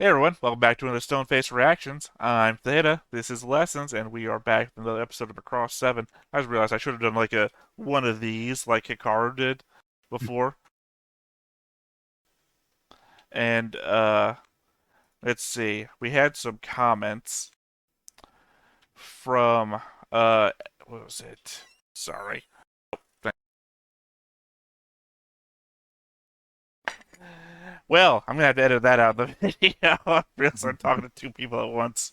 Hey everyone, welcome back to another Stone Face Reactions. I'm Theta, this is Lessons, and we are back with another episode of Macross 7. I just realized I should have done like a one of these like Hikaru did before. And let's see. We had some comments from what was it? Sorry. Well, I'm gonna have to edit that out of the video. I realized I'm talking to two people at once.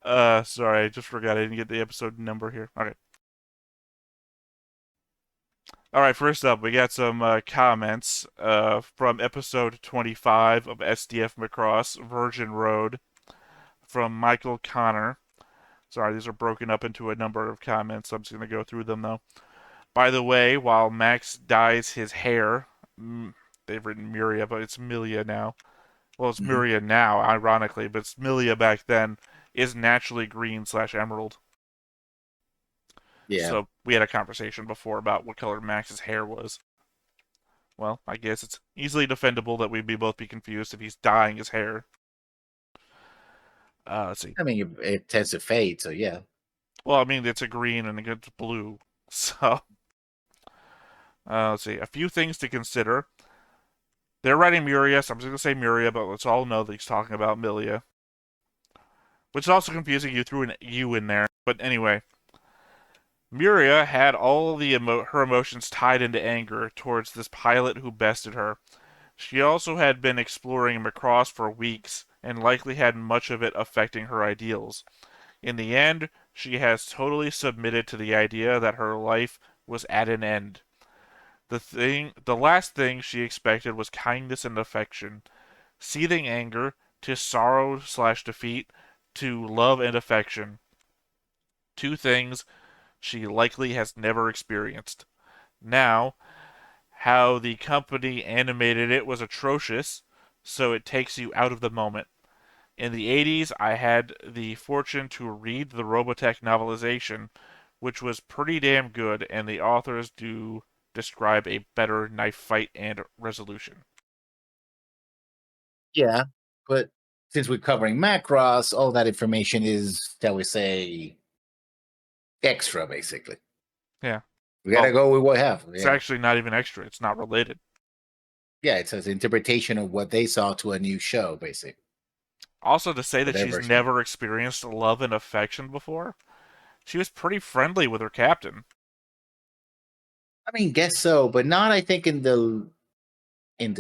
Sorry, I just forgot I didn't get the episode number here. Okay. All right, first up, we got some comments from episode 25 of SDF Macross, Virgin Road, from Michael Connor. Sorry, these are broken up into a number of comments, so I'm just going to go through them, though. By the way, while Max dyes his hair, they've written Miria, but it's Milia now. Well, it's Mhm. Miria now, ironically, but it's Milia back then, is naturally green/emerald. Yeah. So we had a conversation before about what color Max's hair was. Well, I guess it's easily defendable that we'd be both be confused if he's dyeing his hair. Let's see. I mean, it tends to fade, so yeah. Well, I mean, it's a green and it's blue. So, let's see. A few things to consider. They're writing Muria, so I'm just going to say Muria, but let's all know that he's talking about Milia. Which is also confusing. You threw an U in there. But anyway, Muria had all her emotions tied into anger towards this pilot who bested her. She also had been exploring Macross for weeks and likely had much of it affecting her ideals. In the end, she has totally submitted to the idea that her life was at an end. The last thing she expected was kindness and affection. Seething anger to sorrow/defeat to love and affection. Two things she likely has never experienced. Now, how the company animated it was atrocious, so it takes you out of the moment. In the 80s, I had the fortune to read the Robotech novelization, which was pretty damn good, and the authors do describe a better knife fight and resolution. Yeah. But since we're covering Macross, all that information is, shall we say, extra, basically. Yeah. We gotta Well, go with what we have. it's Yeah. actually not even extra. It's not related. Yeah, it says interpretation of what they saw to a new show, basically. Also, to say For that their she's version of it. never experienced love and affection before, she was pretty friendly with her captain. I mean, guess so, but not I think in the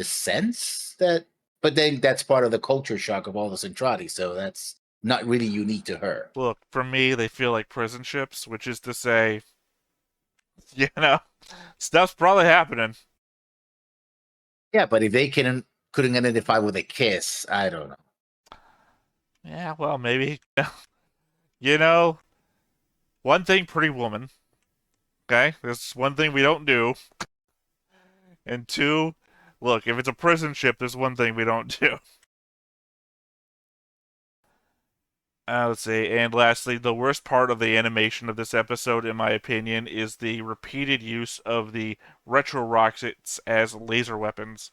sense that but then that's part of the culture shock of all the Centrati, so that's not really unique to her. Look, for me, they feel like prison ships, which is to say, you know, stuff's probably happening. Yeah, but if they couldn't identify with a kiss, I don't know. Yeah, well, maybe. You know, one thing, Pretty Woman. Okay, there's one thing we don't do, and two, look, if it's a prison ship, there's one thing we don't do. Let's see, and lastly, the worst part of the animation of this episode, in my opinion, is the repeated use of the retro rockets as laser weapons.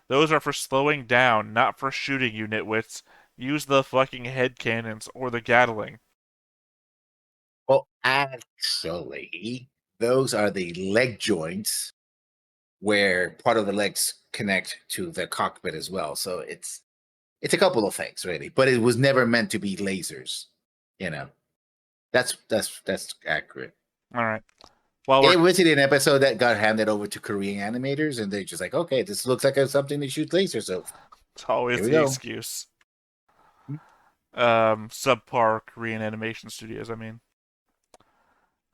Those are for slowing down, not for shooting, you nitwits. Use the fucking head cannons or the Gatling. Well, actually, those are the leg joints where part of the legs connect to the cockpit as well. So it's a couple of things really, but it was never meant to be lasers. You know, that's accurate. All right. While we're It was in an episode that got handed over to Korean animators, and they're just like, okay, this looks like something that shoots lasers. So It's here always we the go. excuse. Subpar Korean animation studios, I mean.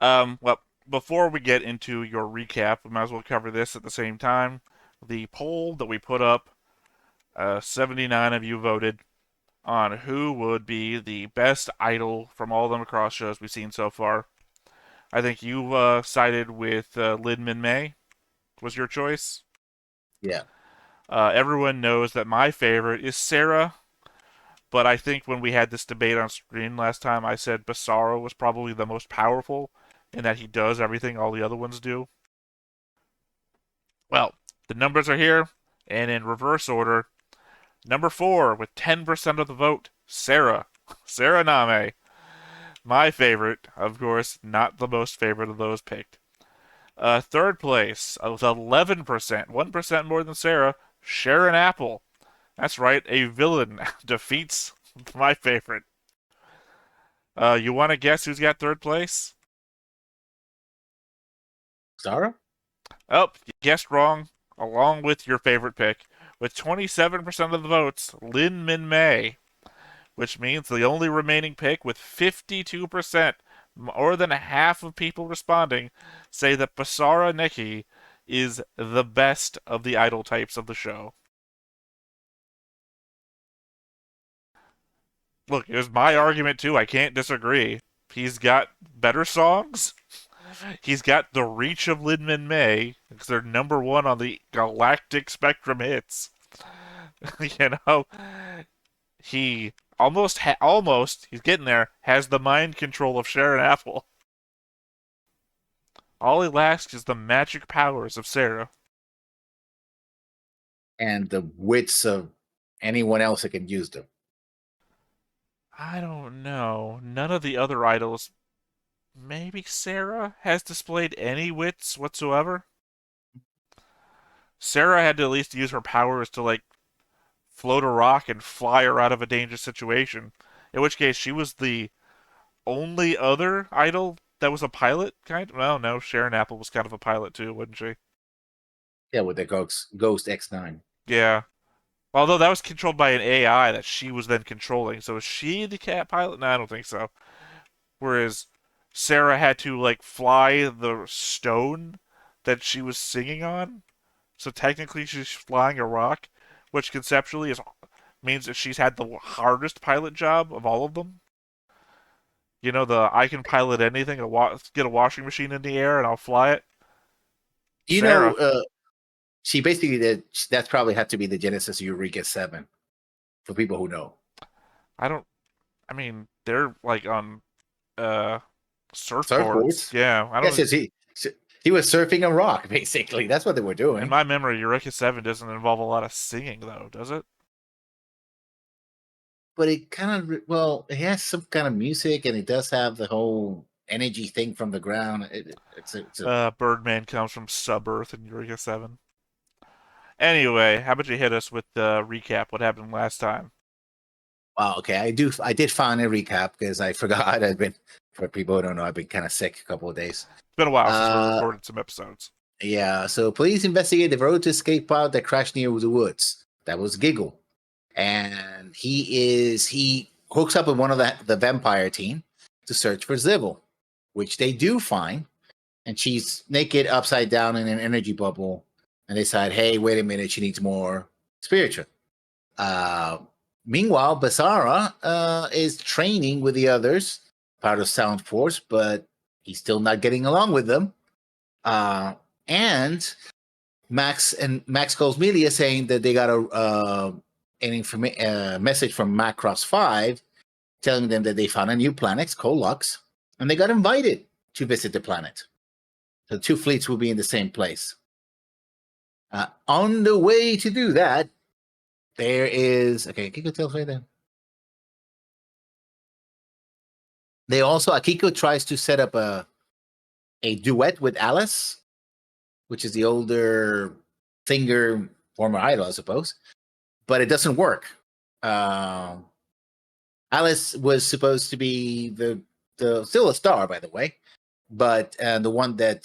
Well, before we get into your recap, we might as well cover this at the same time. The poll that we put up, 79 of you voted on who would be the best idol from all the Macross shows we've seen so far. I think you sided with Lin Min Mei was your choice. Yeah. Everyone knows that my favorite is Sarah, but I think when we had this debate on screen last time, I said Basaro was probably the most powerful in that he does everything all the other ones do. Well, the numbers are here, and in reverse order, Number 4, with 10% of the vote, Sarah. Sarah Name. My favorite, of course, not the most favorite of those picked. Third place, with 11%, 1% more than Sarah, Sharon Apple. That's right, a villain defeats my favorite. You want to guess who's got third place? Zara? Oh, you guessed wrong, along with your favorite pick. With 27% of the votes, Lin Min Mei, which means the only remaining pick with 52%, more than half of people responding, say that Basara Neki is the best of the idol types of the show. Look, it was my argument too. I can't disagree. He's got better songs. He's got the reach of Lin Min Mei because they're number one on the Galactic Spectrum hits. you know, he almost he's getting there. Has the mind control of Sharon Apple. All he lacks is the magic powers of Sarah. And the wits of anyone else that can use them. I don't know. None of the other idols, maybe Sarah, has displayed any wits whatsoever. Sarah had to at least use her powers to, like, float a rock and fly her out of a dangerous situation. In which case, she was the only other idol that was a pilot, kind of. Well, no, Sharon Apple was kind of a pilot too, wasn't she? Yeah, with the Ghost X9. Yeah. Although that was controlled by an AI that she was then controlling. So is she the cat pilot? No, I don't think so. Whereas Sarah had to like fly the stone that she was singing on. So technically she's flying a rock, which conceptually is means that she's had the hardest pilot job of all of them. You know, the I can pilot anything, get a washing machine in the air and I'll fly it. You know, Sarah, she basically did. That's probably had to be the genesis of Eureka 7 for people who know. I don't. I mean, they're like on uh surfboards. Surfboards. Yeah, I Yes, don't. yes, he was surfing a rock, basically. That's what they were In doing. my memory, Eureka 7 doesn't involve a lot of singing, though, does it? But it kind of, well, it has some kind of music, and it does have the whole energy thing from the ground. It's a Birdman comes from Sub Earth in Eureka 7. Anyway, how about you hit us with the recap? What happened last time? wow. Okay, I did find a recap because I forgot. I've been, for people who don't know, I've been kind of sick a couple of days. It's been a while since we Uh, recorded some episodes. yeah. So police investigate the road to escape pod that crashed near the woods. That was Giggle, and he hooks up with one of the vampire team to search for Zibble, which they do find, and she's naked upside down in an energy bubble, and they decide, hey, wait a minute, she needs more spiritual. Uh, Meanwhile, Basara is training with the others, part of Sound Force, but he's still not getting along with them. And Max calls Melia saying that they got an message from Macross 5 telling them that they found a new planet, Kolux, and they got invited to visit the planet. The two fleets will be in the same place. On the way to do that, there is okay. Akiko tells right there. They also Akiko tries to set up a duet with Alice, which is the older singer, former idol, I suppose, but it doesn't work. Uh, Alice was supposed to be the still a star, by the way, but the one that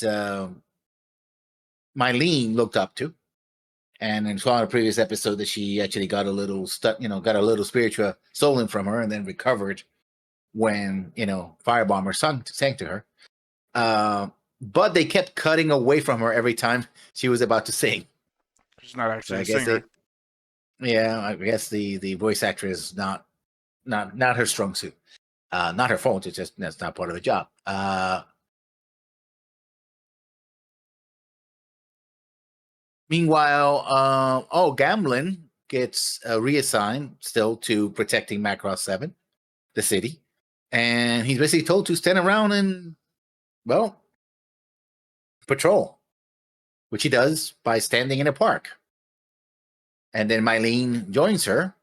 Mylene looked up to. And in saw in a previous episode that she actually got a little got a little spiritual stolen from her and then recovered when Firebomber sang to her. But they kept cutting away from her every time she was about to sing. She's not So actually I a guess singer. I guess the voice actress is not her strong suit. Not her fault. It's just that's not part of the job. Meanwhile, Gamlin gets reassigned still to protecting Macross 7, the city. And he's basically told to stand around and, well, patrol, which he does by standing in a park. And then Mylene joins her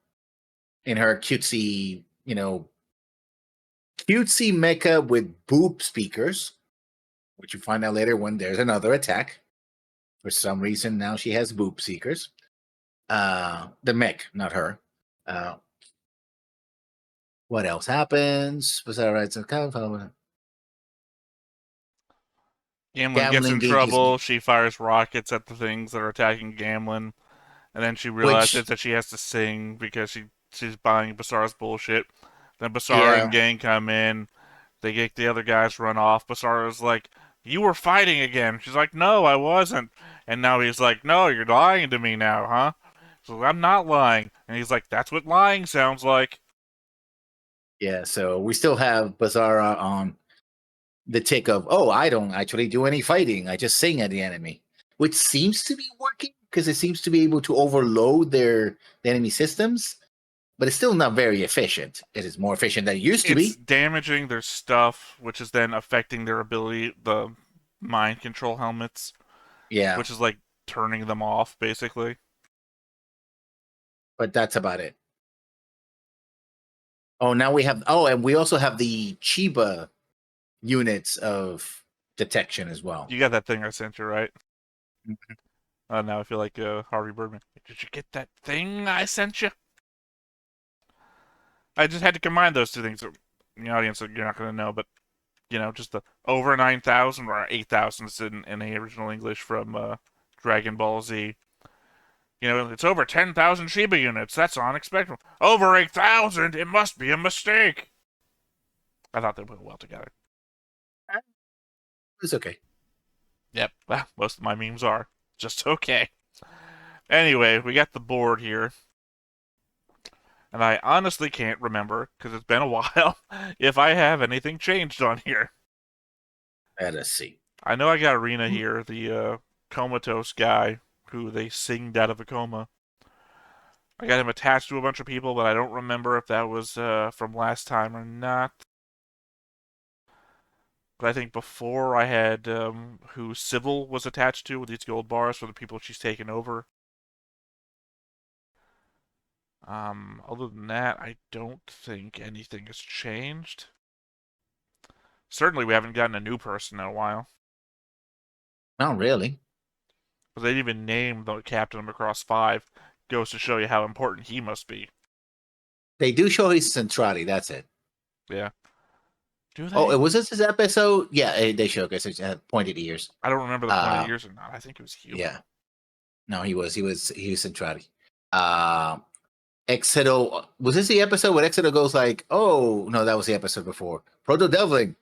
in her cutesy, cutesy mecha with boob speakers, which you find out later when there's another attack. For some reason, now she has boob speakers. The mech, not her. Uh, what else happens? Was that right? So, Gamlin gets Gamlin in engages, trouble. She fires rockets at the things that are attacking Gamlin, and then she realizes which, that she has to sing because she's buying Basara's bullshit. Then Basara and yeah, gang come in. They get the other guys run off. Basara's like, "You were fighting again." She's like, "No, I wasn't." And now he's like, "No, you're lying to me now, huh?" So I'm not lying. And he's like, "That's what lying sounds like." yeah. So we still have Bazara on the tick of, oh, I don't actually do any fighting. I just sing at the enemy, which seems to be working because it seems to be able to overload the enemy systems, but it's still not very efficient. It is more efficient than it used to It's be. damaging their stuff, which is then affecting their ability, the mind control helmets, Yeah, which is like turning them off, basically. but that's about it. Oh, now we have. Oh, and we also have the Chiba units of detection as well. You got that thing I sent you, right? Mhm. Now I feel like Harvey Birdman. Did you get that thing I sent you? I just had to combine those two things. In the audience, you're not going to know, but just the over 9,000 or 8,000 is in the original English from Dragon Ball Z. It's over 10,000 Shiba units. That's unexpected. Over 8,000? It must be a mistake. I thought they went well together. It's okay. Yep, well, most of my memes are. Just okay. Anyway, we got the board here, and I honestly can't remember, because it's been a while, if I have anything changed on here. Let us see. I know I got Arena here, the comatose guy who they singed out of a coma. I got him attached to a bunch of people, but I don't remember if that was from last time or not. But I think before I had who Civil was attached to with these gold bars for the people she's taken over. Other than that, I don't think anything has changed. Certainly, we haven't gotten a new person in a while. Not really. But they didn't even name the captain of Macross 5. Goes to show you how important he must be. They do show his centrality. That's it. Yeah. Do Oh, they? was this episode? Yeah, they show because it had pointed ears. I don't remember the pointed Uh, ears or not. I think it was human. yeah. No, he was centrality. Uh, Exeto, was this the episode where Exeto goes like, oh no, that was the episode before. Proto Devlin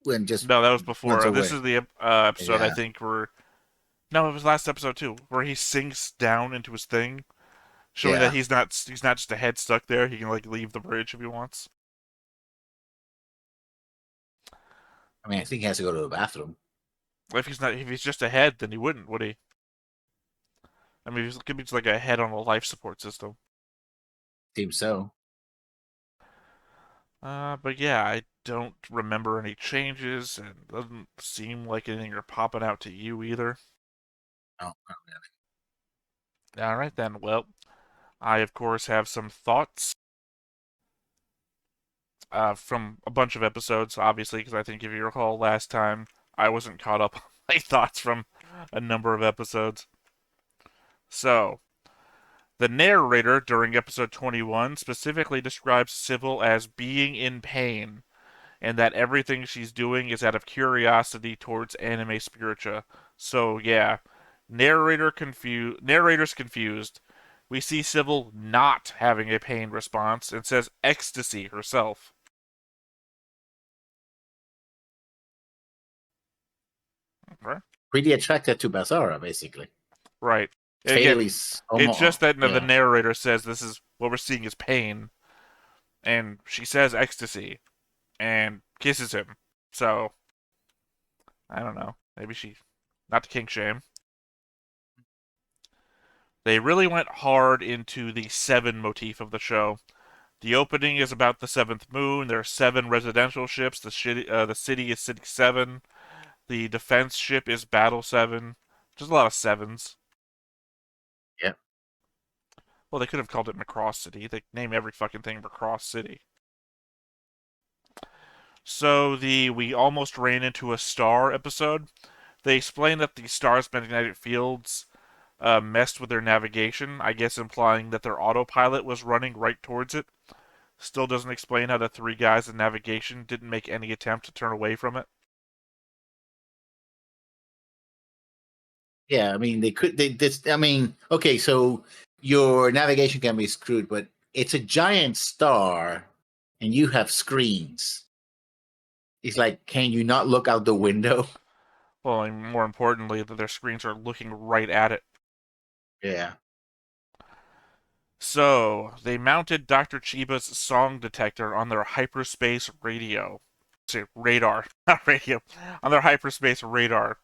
when just No, that was runs before. This away. is the episode I Yeah, think where no, it was last episode too, where he sinks down into his thing, showing that yeah. he's not just a head stuck there. He can like leave the bridge if he wants. I mean, I think he has to go to the bathroom. If he's just a head, then he wouldn't, would he? I mean, it could be just like a head on a life support system. Seems so. But yeah, I don't remember any changes, and it doesn't seem like anything are popping out to you either. Oh, All right then. Well, I of course have some thoughts from a bunch of episodes, obviously, because I think if you recall last time, I wasn't caught up on my thoughts from a number of episodes. So, the narrator during episode 21 specifically describes Sybil as being in pain, and that everything she's doing is out of curiosity towards anime spiritua. So, yeah, narrator's confused. We see Sybil not having a pain response and says ecstasy herself. Okay. pretty attracted to Basara, basically. Right. Again, Kaylee's it's just that the yeah. narrator says this is what we're seeing is pain, and she says ecstasy and kisses him. So I don't know. Maybe she, not to kink shame. They really went hard into the seven motif of the show. The opening is about the seventh moon. There are seven residential ships. The city is City 7. The defense ship is Battle 7. Just a lot of sevens. Yeah. Well, they could have called it Macross City. They name every fucking thing Macross City. So the "we almost ran into a star" episode, they explain that the star's magnetic fields messed with their navigation, I guess implying that their autopilot was running right towards it. Still doesn't explain how the three guys in navigation didn't make any attempt to turn away from it. Yeah, I mean they could. They this. I mean, okay, so your navigation can be screwed, but it's a giant star, and you have screens. It's like, can you not look out the window? Well, and more importantly, that their screens are looking right at it. Yeah. So, they mounted Dr. Chiba's song detector on their hyperspace radio. See, radar, not radio. On their hyperspace radar.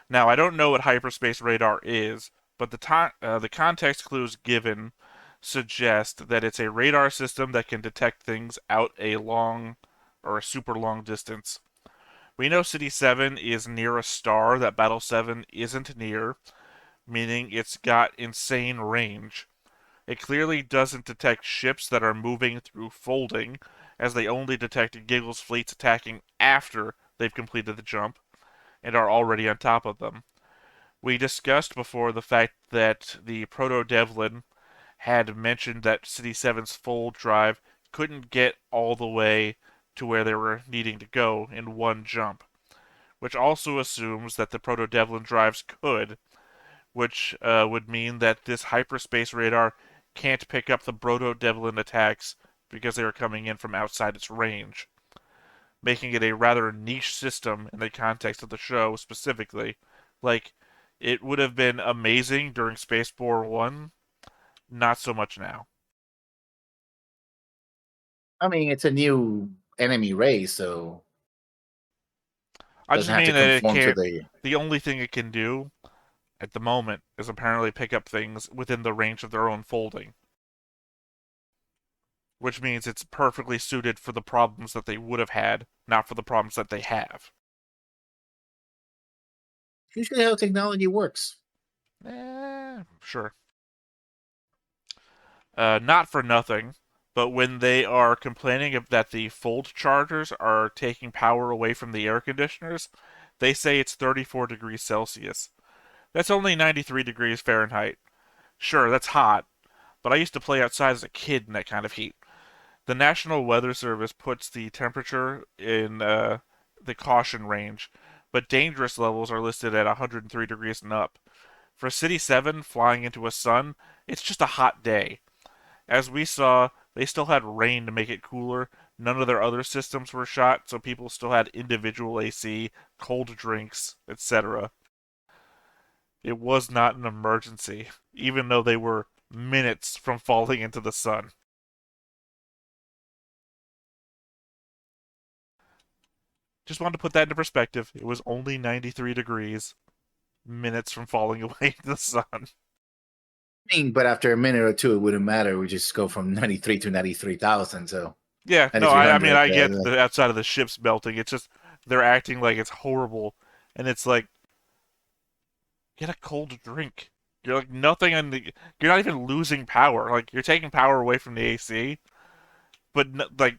Now, I don't know what hyperspace radar is, but the context clues given suggest that it's a radar system that can detect things out a long or a super long distance. We know City 7 is near a star that Battle 7 isn't near, meaning it's got insane range. It clearly doesn't detect ships that are moving through folding, as they only detect Giggle's fleets attacking after they've completed the jump and are already on top of them. We discussed before the fact that the Proto Devlin had mentioned that City 7's fold drive couldn't get all the way to where they were needing to go in one jump, which also assumes that the Proto Devlin drives could, which would mean that this hyperspace radar can't pick up the Proto Devlin attacks because they are coming in from outside its range, making it a rather niche system in the context of the show specifically. Like, it would have been amazing during Spacebore 1, not so much now. I mean, it's a new enemy race, so I just doesn't have to mean that it conform to can't. the. The only thing it can do at the moment is apparently pick up things within the range of their own folding, which means it's perfectly suited for the problems that they would have had, not for the problems that they have. Usually how technology works. Sure. Not for nothing, but when they are complaining that the fold chargers are taking power away from the air conditioners, they say it's 34 degrees Celsius. That's only 93 degrees Fahrenheit. Sure, that's hot, but I used to play outside as a kid in that kind of heat. The National Weather Service puts the temperature in the caution range, but dangerous levels are listed at 103 degrees and up. For City 7 flying into a sun, it's just a hot day. As we saw, they still had rain to make it cooler. None of their other systems were shot, so people still had individual AC, cold drinks, etc. It was not an emergency, even though they were minutes from falling into the sun. Just wanted to put that into perspective. It was only 93 degrees, minutes from falling away into the sun. I mean, but after a minute or two, it wouldn't matter. We just go from 93 to 93,000. So Yeah, no, I mean, 9300. I get the outside of the ship's melting. It's just they're acting like it's horrible, and it's like, get a cold drink. You're like nothing on the. You're not even losing power. Like you're taking power away from the AC, but like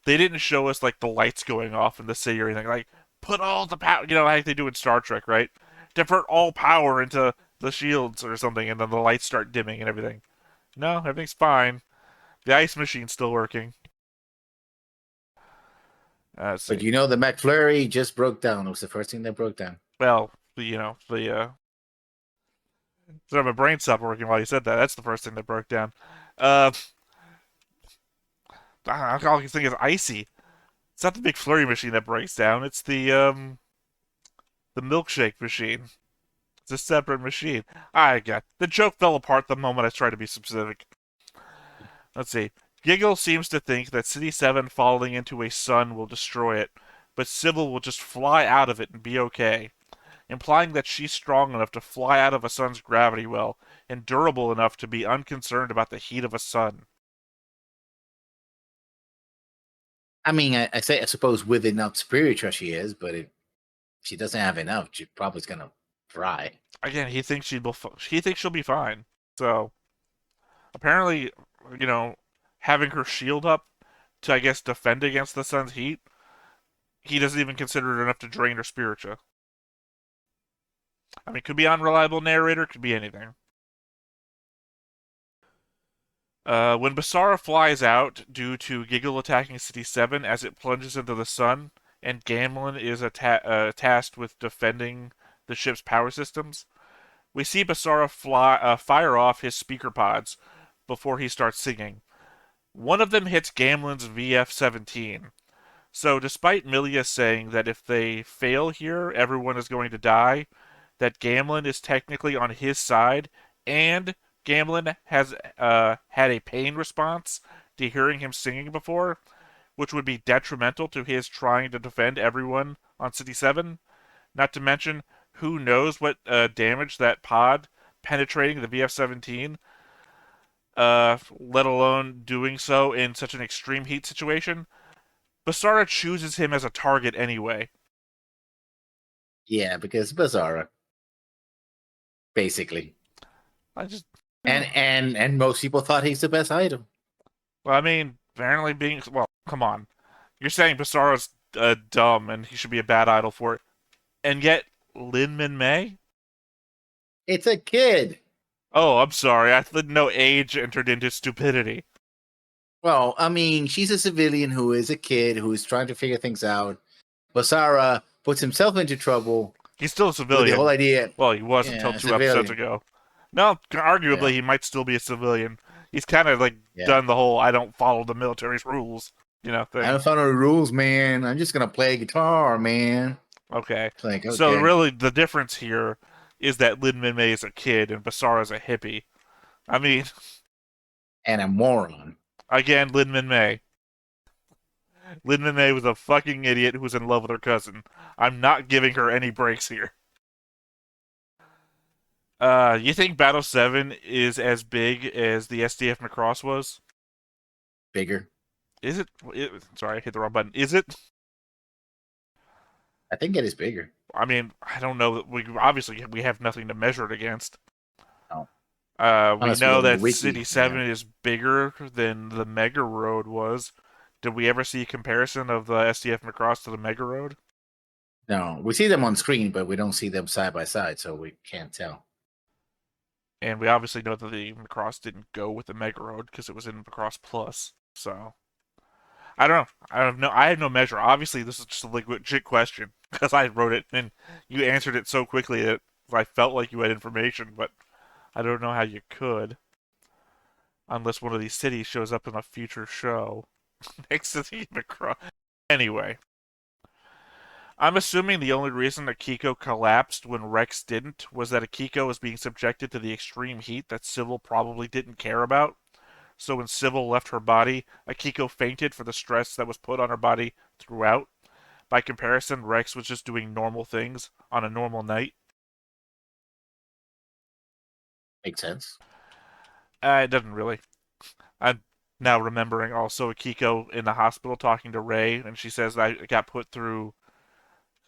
they didn't show us like the lights going off in the city or anything. Like put all the power, like they do in Star Trek, right? Divert all power into the shields or something, and then the lights start dimming and everything. No, everything's fine. The ice machine's still working. Let's But see. you know, the McFlurry just broke down. It was the first thing that broke down. Well, the so my brain stopped working while you said that. That's the first thing that broke down. Uh, all I can think is icy. It's not the big flurry machine that breaks down. It's the milkshake machine. It's a separate machine. I got the joke fell apart the moment I tried to be specific. Let's see. Giggle seems to think that City 7 falling into a sun will destroy it, but Sybil will just fly out of it and be okay, implying that she's strong enough to fly out of a sun's gravity well and durable enough to be unconcerned about the heat of a sun. I mean, I suppose with enough spiritual she is, but if she doesn't have enough, she probably is gonna fry. Again, he thinks she'll be fine. So Apparently, you know, having her shield up to, I guess, defend against the sun's heat, he doesn't even consider it enough to drain her spiritua. I mean, could be unreliable narrator, could be anything. When Basara flies out due to Giggle attacking City 7 as it plunges into the sun, and Gamlin is tasked with defending the ship's power systems, we see Basara fire off his speaker pods before he starts singing. One of them hits Gamlin's VF-17. So, despite Milia saying that if they fail here, everyone is going to die, that Gamlin is technically on his side, and Gamlin has had a pain response to hearing him singing before, which would be detrimental to his trying to defend everyone on City 7. Not to mention, who knows what damage that pod penetrating the VF-17, let alone doing so in such an extreme heat situation. Basara chooses him as a target anyway. Yeah, because Bizarra, basically. I just, And most people thought he's the best item. well, I mean, apparently being, well, come on. You're saying Basara's dumb and he should be a bad idol for it. And yet, Lin Min Mei? It's a kid. Oh, I'm sorry. I didn't know age entered into stupidity. Well, I mean, she's a civilian who is a kid who is trying to figure things out. Basara puts himself into trouble He's still a with the whole civilian. idea. Well, he was until Yeah, two episodes civilian. ago. No, Yeah, arguably he might still be a civilian. He's kind of like yeah. done the whole I don't follow the military's rules, I thing. don't follow the rules, man. I'm just gonna play guitar, man. Okay. It's like, So okay. really the difference here is that Lin Min Mei is a kid and Basara's a hippie. I mean, And a moron. again, Lin Min Mei. Lin Min Mei was a fucking idiot who was in love with her cousin. I'm not giving her any breaks here. You think Battle 7 is as big as the SDF Macross was? Bigger. Is it? Sorry, I hit the wrong button. Is it? I think it is bigger. I mean, I don't know. We obviously we have nothing to measure it against. Oh, We unless we know go to the that wiki. City Yeah. 7 is bigger than the Mega Road was. Did we ever see a comparison of the SDF Macross to the Mega Road? No, we see them on screen, but we don't see them side by side, so we can't tell. And we obviously know that the Macross didn't go with the Mega Road because it was in Macross Plus. So I don't know. I have no measure. Obviously, this is just a legit question because I wrote it and you answered it so quickly that I felt like you had information, but I don't know how you could unless one of these cities shows up in a future show next to the Macross. Anyway, I'm assuming the only reason Akiko collapsed when Rex didn't was that Akiko was being subjected to the extreme heat that Civil probably didn't care about. So when Civil left her body, Akiko fainted for the stress that was put on her body throughout. By comparison, Rex was just doing normal things on a normal night. Makes sense. It doesn't really. I'm now remembering also Akiko in the hospital talking to Ray, and she says I got put through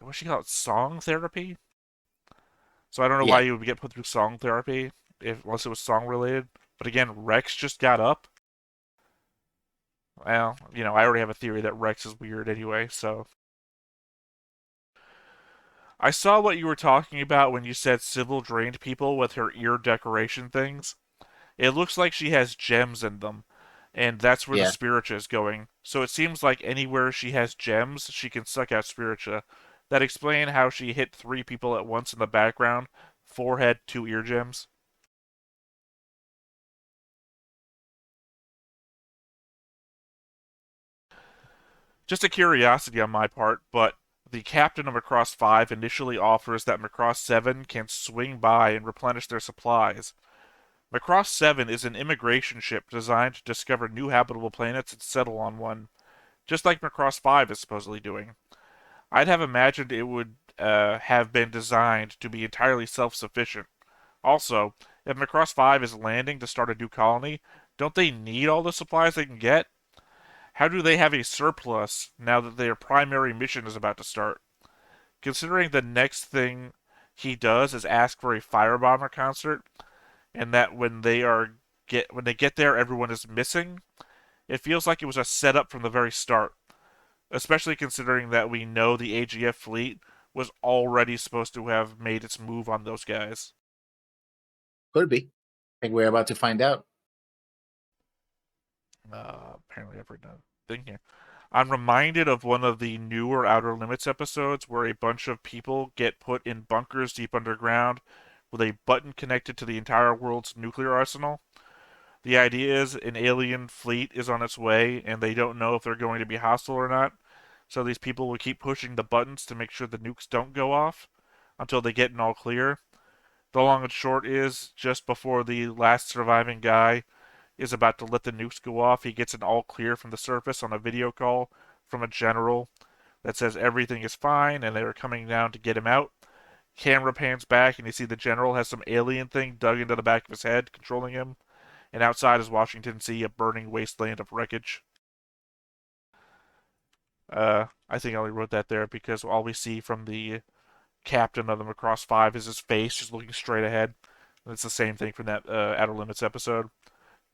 what she call it, song therapy. So I don't know why Yeah. you would get put through song therapy if unless it was song related. But again, Rex just got up. Well, I already have a theory that Rex is weird anyway, so I saw what you were talking about when you said Sybil drained people with her ear decoration things. It looks like she has gems in them, and that's where the Yeah. spiritua is going. So it seems like anywhere she has gems, she can suck out spiritua. That explain how she hit three people at once in the background, forehead, two ear gems. Just a curiosity on my part, but the captain of Macross 5 initially offers that Macross 7 can swing by and replenish their supplies. Macross 7 is an immigration ship designed to discover new habitable planets and settle on one, just like Macross 5 is supposedly doing. I'd have imagined it would have been designed to be entirely self sufficient. Also, if Macross 5 is landing to start a new colony, don't they need all the supplies they can get? How do they have a surplus now that their primary mission is about to start? Considering the next thing he does is ask for a Firebomber concert, and that when they are get there, everyone is missing. It feels like it was a setup from the very start, especially considering that we know the AGF fleet was already supposed to have made its move on those guys. Could be. I think we're about to find out. Apparently, I've written a thing here. I'm reminded of one of the newer Outer Limits episodes where a bunch of people get put in bunkers deep underground with a button connected to the entire world's nuclear arsenal. The idea is an alien fleet is on its way and they don't know if they're going to be hostile or not. So these people will keep pushing the buttons to make sure the nukes don't go off until they get an all clear. The long and short is just before the last surviving guy is about to let the nukes go off, he gets an all clear from the surface on a video call from a general that says everything is fine and they are coming down to get him out. Camera pans back and you see the general has some alien thing dug into the back of his head, controlling him. And outside is Washington Sea, a burning wasteland of wreckage. I think I only wrote that there because all we see from the captain of the Macross 5 is his face just looking straight ahead. And it's the same thing from that Outer Limits episode.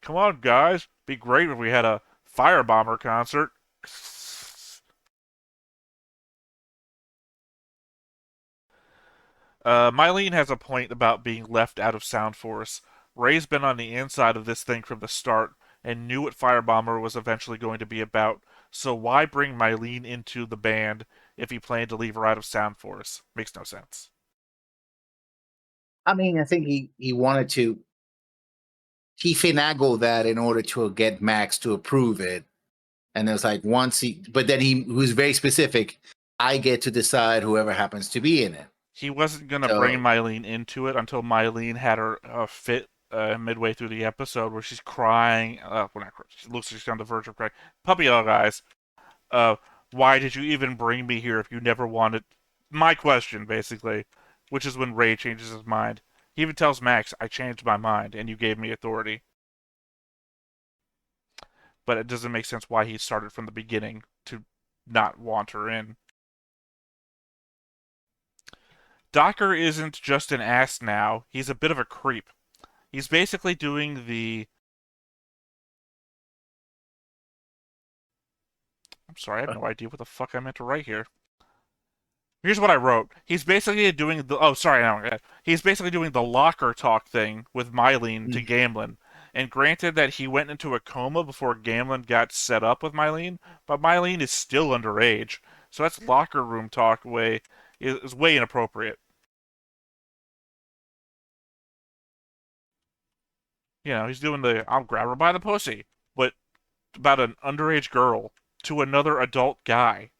Come on, guys. Be great if we had a firebomber concert. Mylene has a point about being left out of Sound Force. Ray's been on the inside of this thing from the start and knew what Firebomber was eventually going to be about, so why bring Mylene into the band if he planned to leave her out of Sound Force? Makes no sense. I mean, I think he wanted to he finagled that in order to get Max to approve it. And it was like once he, but then he was very specific. I get to decide whoever happens to be in it. He wasn't going to bring So Mylene into it until Mylene had her fit midway through the episode where she's crying. Well, not crying. She looks like she's on the verge of crying. Puppy dog eyes. uh, why did you even bring me here if you never wanted? My question, basically, which is when Ray changes his mind. He even tells Max, I changed my mind and you gave me authority. But it doesn't make sense why he started from the beginning to not want her in. Docker isn't just an ass now, he's a bit of a creep. He's basically doing the. I'm sorry, I have no idea what the fuck I meant to write here. Here's what I wrote. He's basically doing the. Oh, sorry, no. He's basically doing the locker talk thing with Mylene to Gamlin. And granted that he went into a coma before Gamlin got set up with Mylene, but Mylene is still underage. So that's locker room talk way is way inappropriate. You know, he's doing the I'll grab her by the pussy, but about an underage girl to another adult guy.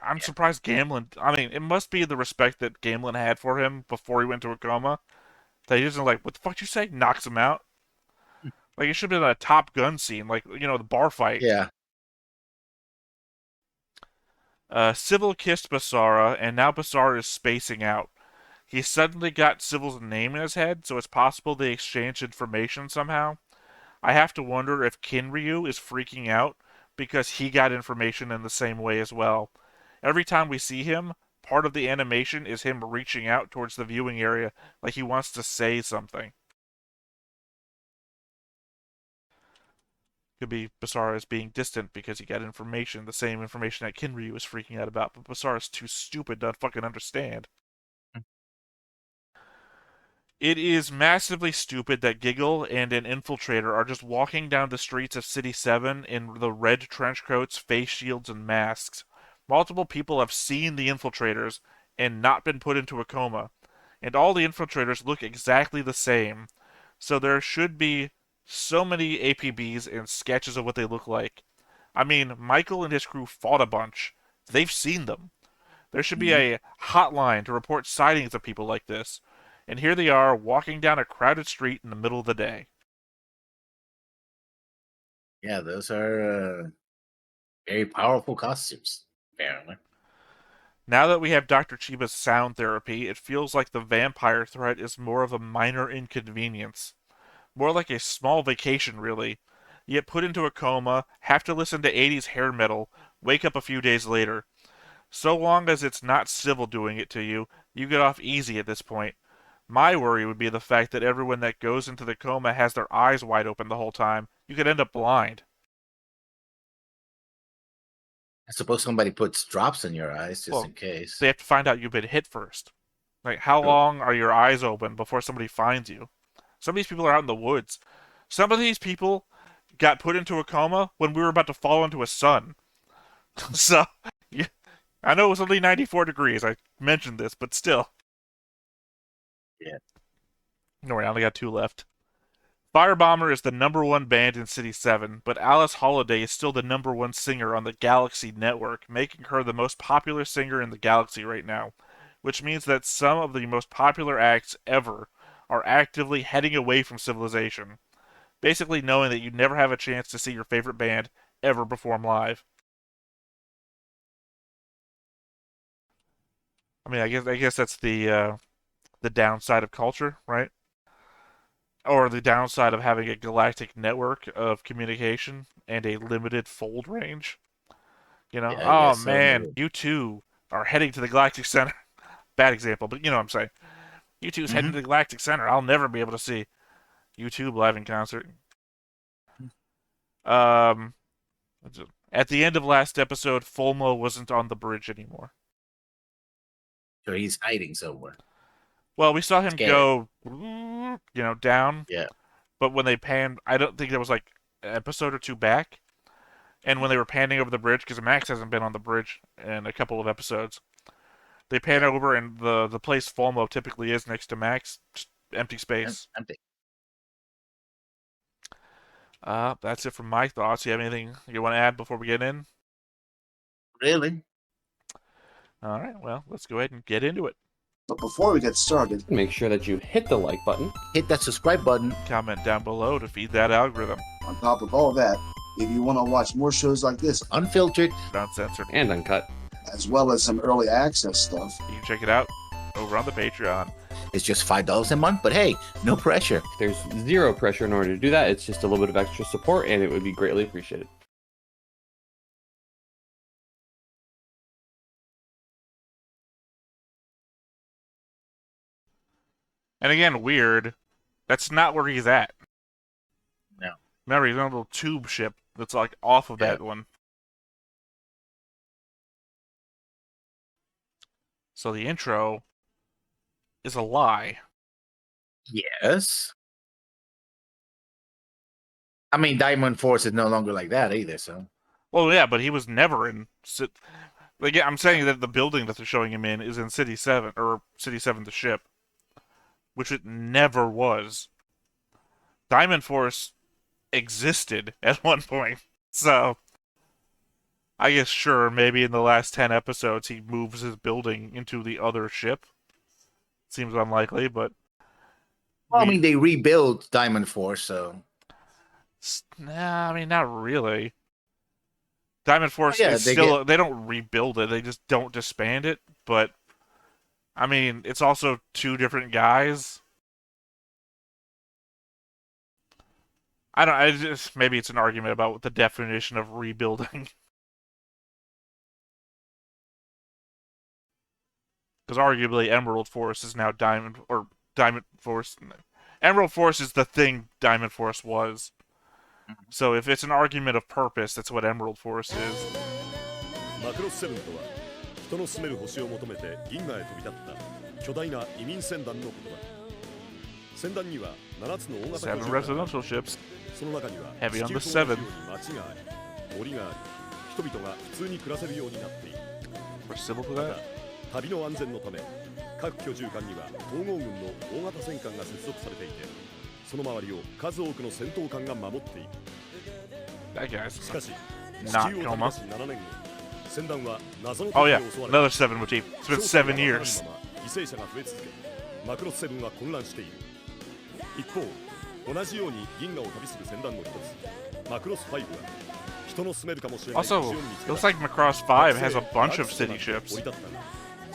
I'm surprised Gamlin. I mean, it must be the respect that Gamlin had for him before he went to a coma that he doesn't like. What the fuck you say? Knocks him out. Like it should have been a Top Gun scene, like the bar fight. yeah, Sybil kissed Basara, and now Basara is spacing out. He suddenly got Sybil's name in his head, so it's possible they exchanged information somehow. I have to wonder if Kinryu is freaking out because he got information in the same way as well. Every time we see him, part of the animation is him reaching out towards the viewing area like he wants to say something. Could be Basara is being distant because he got information, the same information that Kinryu is freaking out about, but Basara's too stupid to fucking understand. It is massively stupid that Giggle and an infiltrator are just walking down the streets of City 7 in the red trench coats, face shields, and masks. Multiple people have seen the infiltrators and not been put into a coma, and all the infiltrators look exactly the same. So there should be so many APBs and sketches of what they look like. I mean, Michael and his crew fought a bunch. They've seen them. There should be mhm. a hotline to report sightings of people like this. And here they are walking down a crowded street in the middle of the day. Yeah, those are very powerful costumes. Apparently, Now that we have Dr. Chiba's sound therapy, it feels like the vampire threat is more of a minor inconvenience. More like a small vacation, really. You get put into a coma, have to listen to 80s hair metal, wake up a few days later. So long as it's not Civil doing it to you, you get off easy at this point. My worry would be the fact that everyone that goes into the coma has their eyes wide open the whole time. You could end up blind. I suppose somebody puts drops in your eyes just Well, in case. they have to find out you've been hit first. Like, how True. long are your eyes open before somebody finds you? Some of these people are out in the woods. Some of these people got put into a coma when we were about to fall into a sun. So, yeah, I know it was only 94 degrees. I mentioned this, but still. Yeah. No worry, I only got two left. Firebomber is the number one band in City 7, but Alice Holiday is still the number one singer on the Galaxy network, making her the most popular singer in the Galaxy right now, which means that some of the most popular acts ever are actively heading away from Civilization, basically knowing that you never have a chance to see your favorite band ever perform live. I mean, I guess that's the downside of culture, right? Or the downside of having a galactic network of communication and a limited fold range. You know, Yeah, I oh guess so. man, Maybe. you two are heading to the Galactic Center. Bad example, but you know what I'm saying. You two's heading Hmm. to the Galactic Center. I'll never be able to see YouTube live in concert. Um, at the end of last episode, Fulmo wasn't on the bridge anymore. So he's hiding somewhere. Well, we saw him Scared. go, down, Yeah. but when they panned, I don't think there was like an episode or two back. And when they were panning over the bridge, because Max hasn't been on the bridge in a couple of episodes, they pan Yeah. over and the place Fulmo typically is next to Max, just empty space. Empty. That's it from my thoughts. You have anything you want to add before we get in? Really? All right, well, let's go ahead and get into it. But before we get started, Make sure that you hit the like button. Hit that subscribe button. Comment down below to feed that algorithm. on top of all that, if you want to watch more shows like this, Unfiltered. Uncensored. And uncut. as well as some early access stuff, You can check it out over on the Patreon. It's just $5 a month, but hey, no pressure. There's zero pressure in order to do that. It's just a little bit of extra support, and it would be greatly appreciated. And again, weird. That's not where he's at. No. Remember, he's on a little tube ship that's like off of Yeah. that one. So the intro is a lie. Yes. I mean, Diamond Force is no longer like that either, so. Well, yeah, but he was never in. Like, yeah, I'm saying that the building that they're showing him in is in City 7, or City 7, the ship, which it never was. Diamond Force existed at one point, so I guess sure, maybe in the last 10 episodes he moves his building into the other ship. Seems unlikely, but Well, I mean, they rebuilt Diamond Force, so. Nah, I mean, not really. Diamond Force yeah, is still. They don't rebuild it, they just don't disband it, but I mean, it's also two different guys. I don't. I just maybe it's an argument about what the definition of rebuilding. Because arguably, Emerald Force is now Diamond Force. Emerald Force is the thing Diamond Force was. So if it's an argument of purpose, that's what Emerald Force is. Macross 7とは人の住める星を求めて銀河へ飛び立った巨大な移民船団のことだ。船団には7つの大型 Seven 居住艦があ residential ships. その中には Heavy on 地 the 球と同じよ seven. うに町があり、森があり、人々が普通に暮らせるようになっている。 We're civil to ま that. た、旅の安全のため、各居住艦には統合軍の大型戦艦が接続されていて、その周りを数多くの戦闘艦が守っている。 That guy's しかし、地 not 球を飛び coma. 出し7年後、船団は謎の Oh 敵 yeah, に襲われ、 another seven motif. It's been 7 years. 犠牲者が増え続け、マクロスセブンは混乱している。一方、同じように銀河を旅する船団の一つ、マクロス5は人の住めるかもしれない星 Also, を見つ it け looks like Macross 5 has a bunch of city ships. 降り立ったが、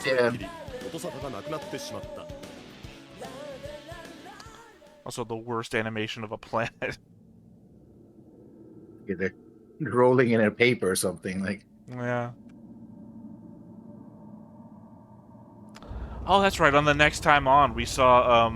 Yeah. それっきり音沙汰がなくなってしまった。 Also, the worst animation of a planet. They're rolling in a paper or something. Like, Yeah. Oh, that's right. On the next time on, we saw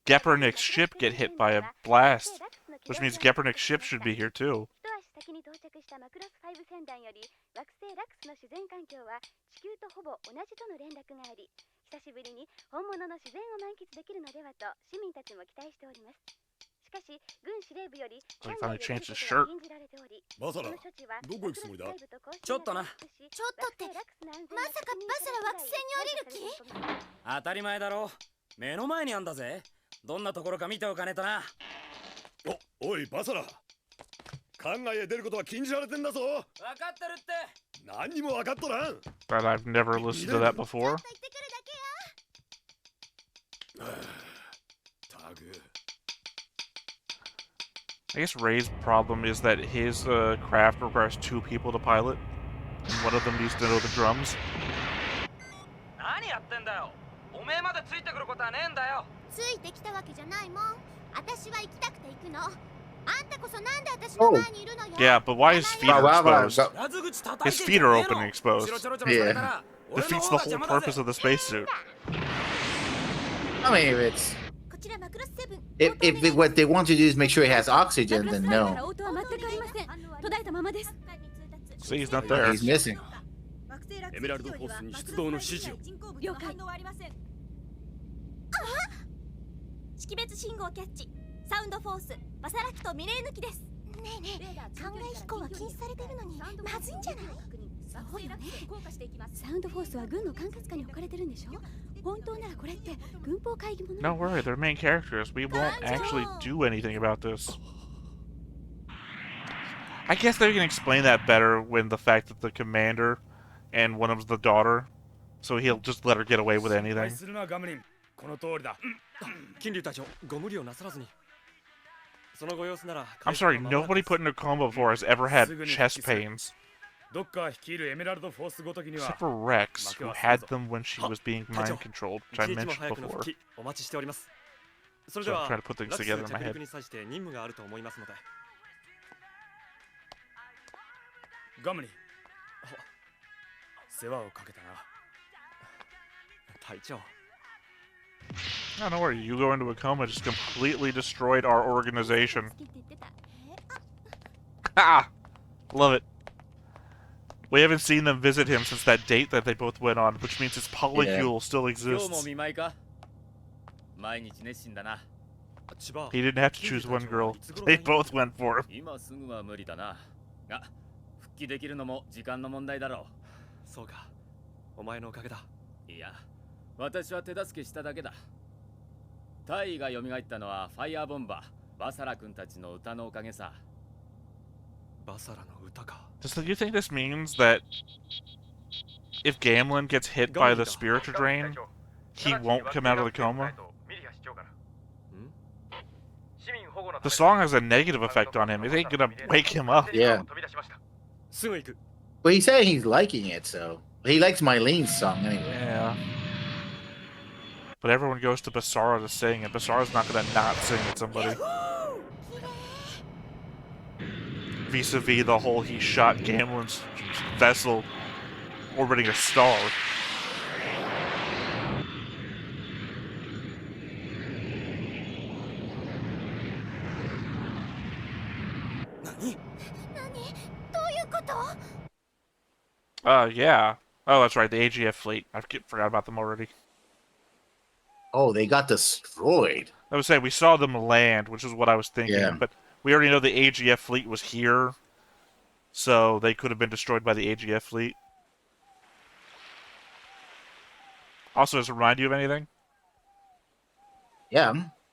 Geppernick's ship get hit by a blast, which means Geppernick's ship should be here too. 先に到着したマクロス5船団より惑星ラックスの自然環境は地球とほぼ同じとの連絡があり、久しぶりに本物の自然を満喫できるのではと市民たちも期待しております。しかし軍司令部より So he finally changed his shirt. 禁じられており、バサラその処置はどこ行くつもりだちょっとな。ちょっとってまさかバサラ惑星に降りる気？当たり前だろ。目の前にあんだぜ。どんなところか見ておかねえとな。おいバサラ、艦外へ出ることは禁じられてんだぞ。分かってるって。何にも分かっとらん。 But I've never listened to that before. タグ。 I guess Ray's problem is that his craft requires 2 people to pilot, and one of them needs to know the drums. 何やってんだよ。おめえまでついてくることはねえんだよ。ついてきたわけじゃないもん。私は行きたくて行くの。あんたこそなんで私の前にいるのよ。Yeah, but why his feet are exposed? ラズ口叩い His てん feet じゃ are ねえの。 open and exposed. チロチロチロされたら俺の Defeats 方 the が whole 邪魔だぜ。 purpose of the spacesuit. I mean, if it's こちらマクロス7。if what they want to do is make sure it has oxygen, then no. 応答は全くありません。途絶えたままです。 See, he's not there. He's missing. エメラルドフォースに出動の指示を。了解。識別信号キャッチ。サウンドフォース、バサラクトミレー抜きです。ねえねえ、艦外飛行は禁止されてるのにまずいんじゃない？そうよね。サウンドフォースは軍の管轄下に置かれてるんでしょ？本当ならこれって軍法会議もの。 Don't worry, they're main characters. We won't actually do anything about this. I guess they can explain that better when the fact that the commander and one of them's the daughter, so he'll just let her get away with anything. するなガムリン。この通りだ。金龍隊長、ご無理をなさらずに。そのご様子なら。I'm sorry, nobody put in a coma before has ever had chest pains. どっか率いるエメラルドフォースごときには。 Except for Rex, who had them when she was being mind controlled, which I mentioned before. お待ちしております。それ So で I'm は trying to put things ラックス together in 着 my 陸 head. に際して任務があると思いますので。ガムリン。世話をかけたな。隊長。 No, don't worry, you go into a coma just completely destroyed our organization. Ha! Love it. We haven't seen them visit him since that date that they both went on, which means his polycule still 今日も exists. 見舞いか。毎日熱心だな。千葉。 He didn't have to choose one girl. They both went for him. 今すぐは無理だな。が、復帰できるのも時間の問題だろう。そうか。お前のおかげだ。いや、私は手助けしただけだ。大尉が蘇ったのはファイヤーボンバー、バサラ君たちの歌のおかげさ。バサラの歌か。Do you think this means that if Gamlin gets hit by the spiritual drain, he won't come out of the coma? The song has a negative effect on him. It ain't gonna wake him up. Yeah. すぐ行く。 Well, he's saying he's liking it, so he likes Mylene's song anyway. Yeah. But everyone goes to Basara to sing, and Basara's not gonna not sing at somebody. Vis-a-vis the whole he shot Gamlin's vessel orbiting a star. Yeah. Oh, that's right, the AGF fleet. I forgot about them already. Oh, they got destroyed. I would say we saw them land, which is what I was thinking, Yeah. but we already know the AGF fleet was here, so they could have been destroyed by the AGF fleet. Also, does it remind you of anything? Yeah,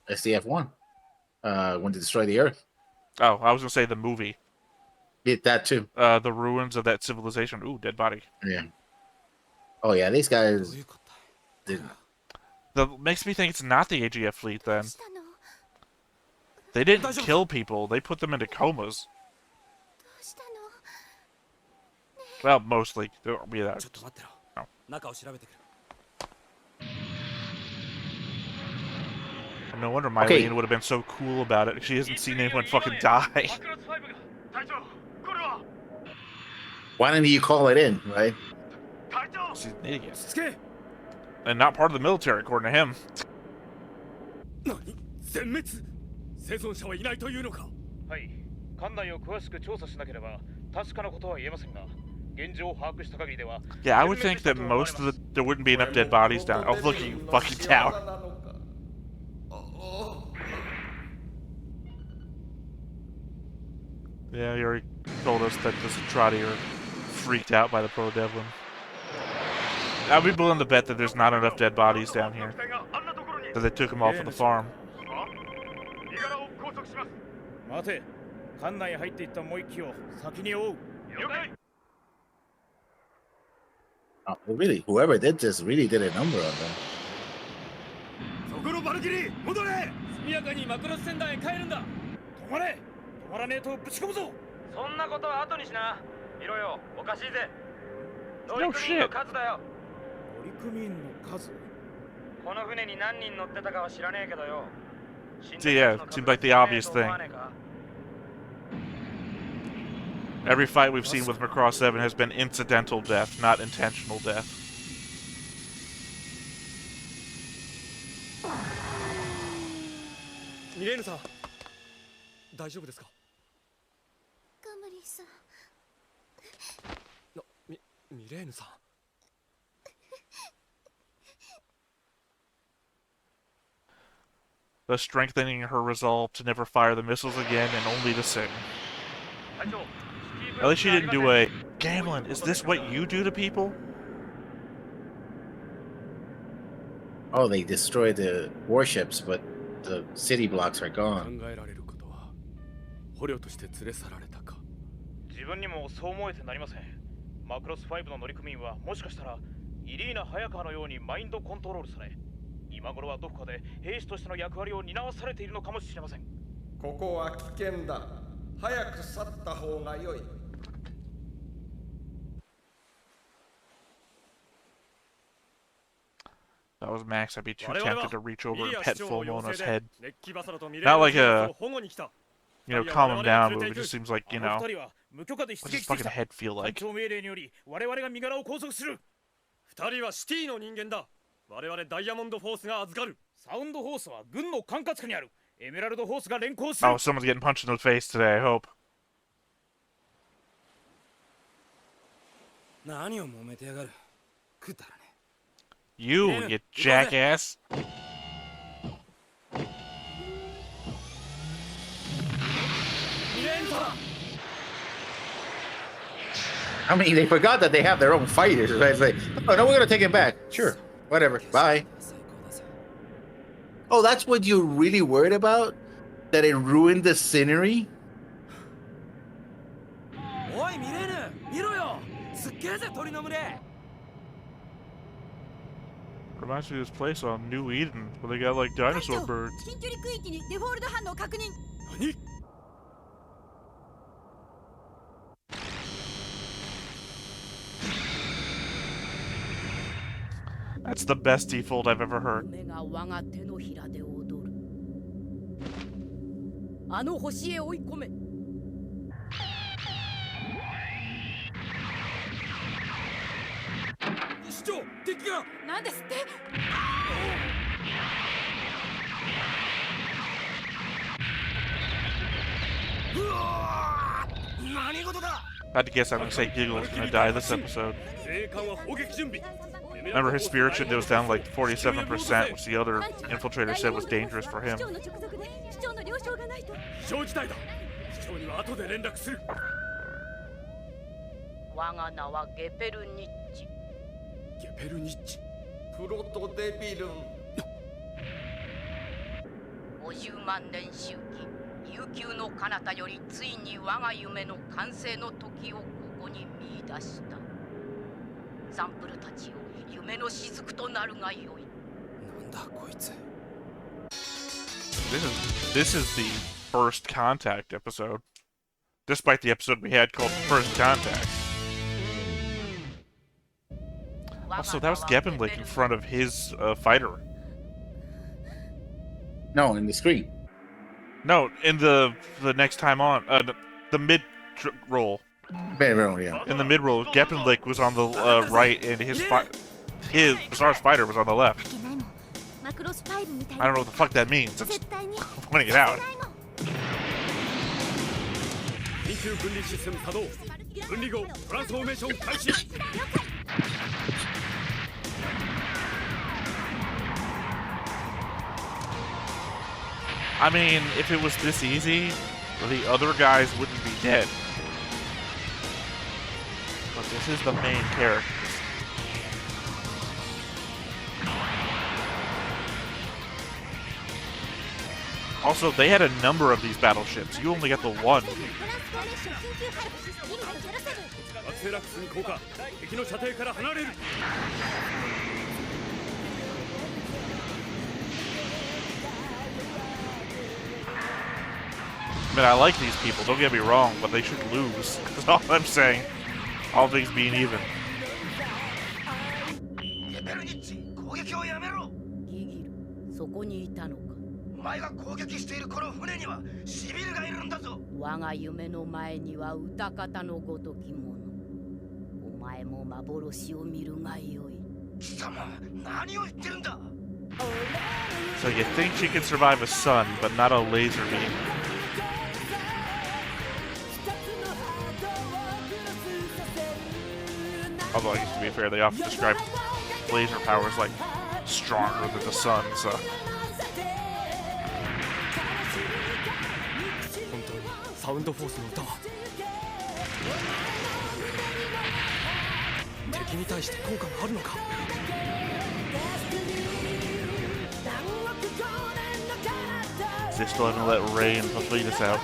SDF-1. When to destroy the Earth. Oh, I was gonna say the movie. Did that too. The ruins of that civilization. Ooh, dead body. Yeah. Oh yeah, these guys did. That makes me think it's not the AGF fleet then. They didn't kill people, they put them into comas. Well, mostly. Yeah. ちょっと待ってろ。 Oh. 中を調べてくる。 No wonder Okay. Mylene would have been so cool about it. She hasn't seen anyone fucking die. Why didn't you call it in, right? She's an idiot. つけ。And not part of the military, according to him. 何全滅生存者はいないというのかはい。艦内を詳しく調査しなければ確かなことは言えませんが、現状を把握した限りでは。Yeah, I would think that most of there wouldn't be enough dead bodies down. Oh, look, you fucking tower. Yeah, he already told us that the Citrati are freaked out by the Pro Devlin. I'd be willing to bet that there's not enough dead bodies down here. That they took them off of the farm. 待て。艦内へ入っていったもう一機を先に追う。了解。Really, whoever did this really did a number on them. そこのバルキリー戻れ速やかにマクロス船団へ帰るんだ。止まれ。止まらねえとぶち込むぞ。そんなことは後にしな。見ろよ、おかしいぜ。乗組員の数だよ。乗組員の数？この船に何人乗ってたかは知らねえけどよ。So yeah, seemed like the obvious thing. Every fight we've seen with Macross 7 has been incidental death, not intentional death. ミレーヌさん大丈夫ですかガムリーさんミレーヌさん Thus strengthening her resolve to never fire the missiles again and only to sing. At least she didn't do a, Gamlin, is this what you do to people? Oh, they destroyed the warships, but the city blocks are 考 gone. えられることは捕虜として連れ去られたか自分にもそう思えてなりません。マクロス5の乗組員はもしかしたらイリーナ早川のようにマインドコントロールされ、今頃はどこかで兵士としての役割を担わされているのかもしれません。ここは危険だ。早く去った方が良い。If I was Max, I'd be too tempted to reach over and pet Fulmona's head. Not like a, calm him down, but it just seems like, what's his fucking head feel like? 2人はシティの人間だ。我々ダイヤモンドフォースが預かる。サウンドフォースは軍の管轄下にある。エメラルドフォースが連行する。Oh, someone's getting punched in the face today, I hope. 何を揉めてやがる。くだらね。You jackass! I mean, they forgot that they have their own fighters, right? It's like, oh, no, we're gonna take it back. Sure, whatever, bye. Oh, that's what you're really worried about? That it ruined the scenery? おいミレーヌ、見ろよ。すっげえぜ鳥の群れ。Reminds me of this place on New Eden, where they got like dinosaur birds. 近距離区域にデフォルト反応確認。何 That's the best default I've ever heard. 目が我が手のひらで踊る。あの星へ追い込め。市長、敵が。なんですって。うわー何事だ I had to guess I'm gonna say Giggle's gonna die this episode. 税関は砲撃準備 Remember, his spirit ship was down like 47%, which the other infiltrator said was dangerous for him. 市長の了承がないと。非常事態だ市長には後で連絡する我が名はゲペルニッチ。ゲペルニッチプロトデビルン。50万年周期、悠久の彼方よりついに我が夢の完成の時をここに見出した。サンプルたちよ、夢の雫となるがよい。なんだこいつ。This is the First Contact episode. Despite the episode we had called First Contact. Also, that was Gebenlik in front of his fighter. No, in the screen. No, in the next time on, the mid roll. Very well, yeah. In the mid roll, Gebenlik was on the right, and Bizarre's fighter was on the left. 負けないもんマクロス5みたい I don't know what the fuck that means. It's 絶対に pointing it out. 緊急分離システム作動分離後トランスフォーメーション開始 I mean, if it was this easy, the other guys wouldn't be dead. But this is the main characters. Also, they had a number of these battleships. You only got the one. トランスフォーメーション緊急配布リミット07惑星ラックスに降下敵の射程から離れる I mean, I like these people, don't get me wrong, but they should lose. That's all I'm saying. All things being even. ベルニッチ攻撃をやめろギギルそこにいたのかお前が攻撃しているこの船にはシビルがいるんだぞ我が夢の前には歌方のごときものお前も幻を見るがよい貴様何を言ってるんだ So you think she can survive a sun, but not a laser beam. Although, I guess to be fair, they often describe laser power as like stronger than the sun, so. 本当にサウンドフォースの歌は敵に対して効果があるのか They still haven't let Ray and Theta out.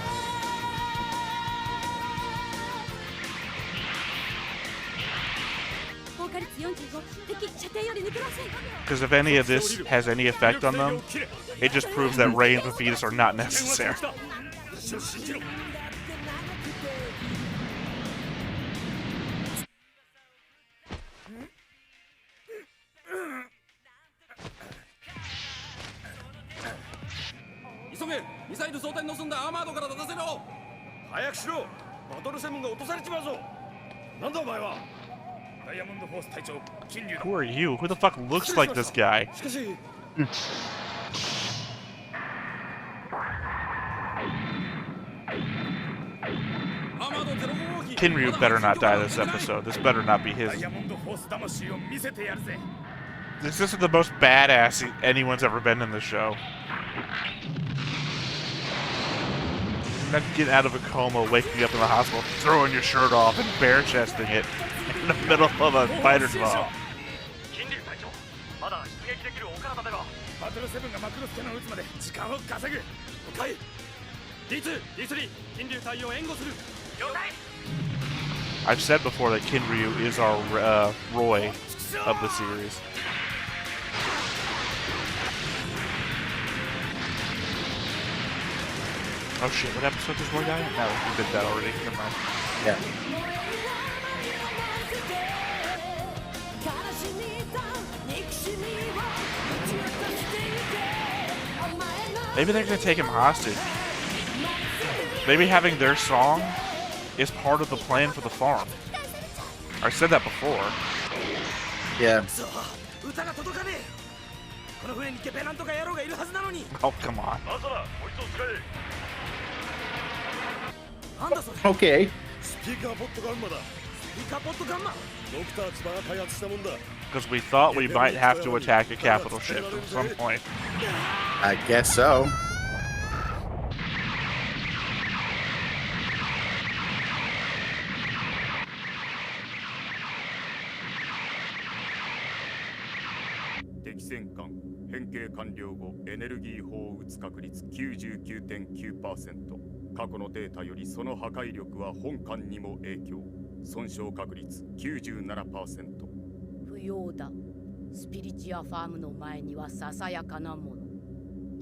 Because if any of this has any effect on them, it just proves that Ray and Theta are not necessary. Who are you? Who the fuck looks like this guy? Kinryu better not die this episode. This better not be his. This isn't the most badass anyone's ever been in the show. Not getting out of a coma, waking up in the hospital, throwing your shirt off and bare chesting it in the middle of a fighter draw. まだ出撃できるお体だがバトル7がマクロスキャノン撃つまで時間を稼ぐ了解 D2、D3 金龍隊を援護する了解 I've said before that Kinryu is our Roy of the series. Oh shit, what episode does Roy die? No, we did that already. Never mind. Yeah. Maybe they're gonna take him hostage. Maybe having their song is part of the plan for the farm. I said that before. Yeah. Oh, come on. Okay. Because we thought we might have to attack a capital ship at some point. I guess so.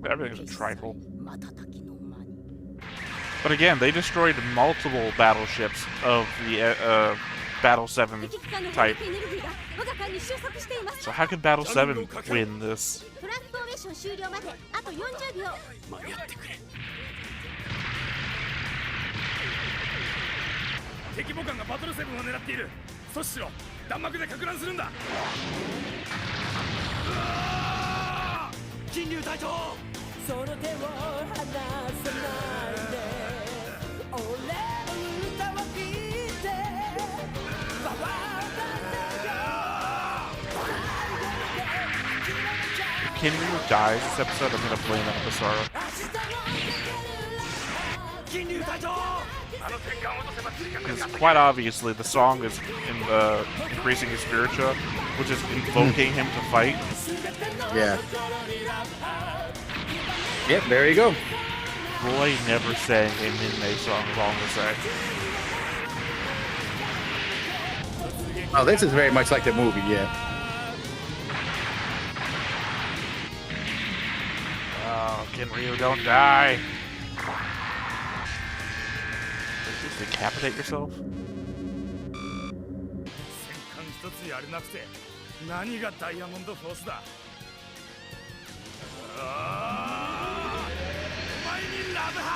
Everything's a trifle. But again, they destroyed multiple battleships of the Battle 7 type. So how could Battle 7 win this? トランスフォーメーション終了まであと40秒間に合ってくれ敵母艦がバトル7を狙っている阻止しろ弾幕でか乱するんだ金龍隊長その手を離さないで俺の歌を聴いてパワーを出せよ Can Ryu dies this episode? I'm gonna blame it on Basara. 金龍隊長あの転換を落とせば追加 Because quite obviously the song is increasing his spiritual, which is invoking him to fight. Yeah. Yep, there you go. Roy never sang a Minmay song, is all I'm gonna say. Oh, this is very much like the movie, yeah. Oh, Ken Ryu, don't die! Just decapitate yourself? 戦艦一つやれなくて何がダイヤモンドフォースだあーお前にラブハ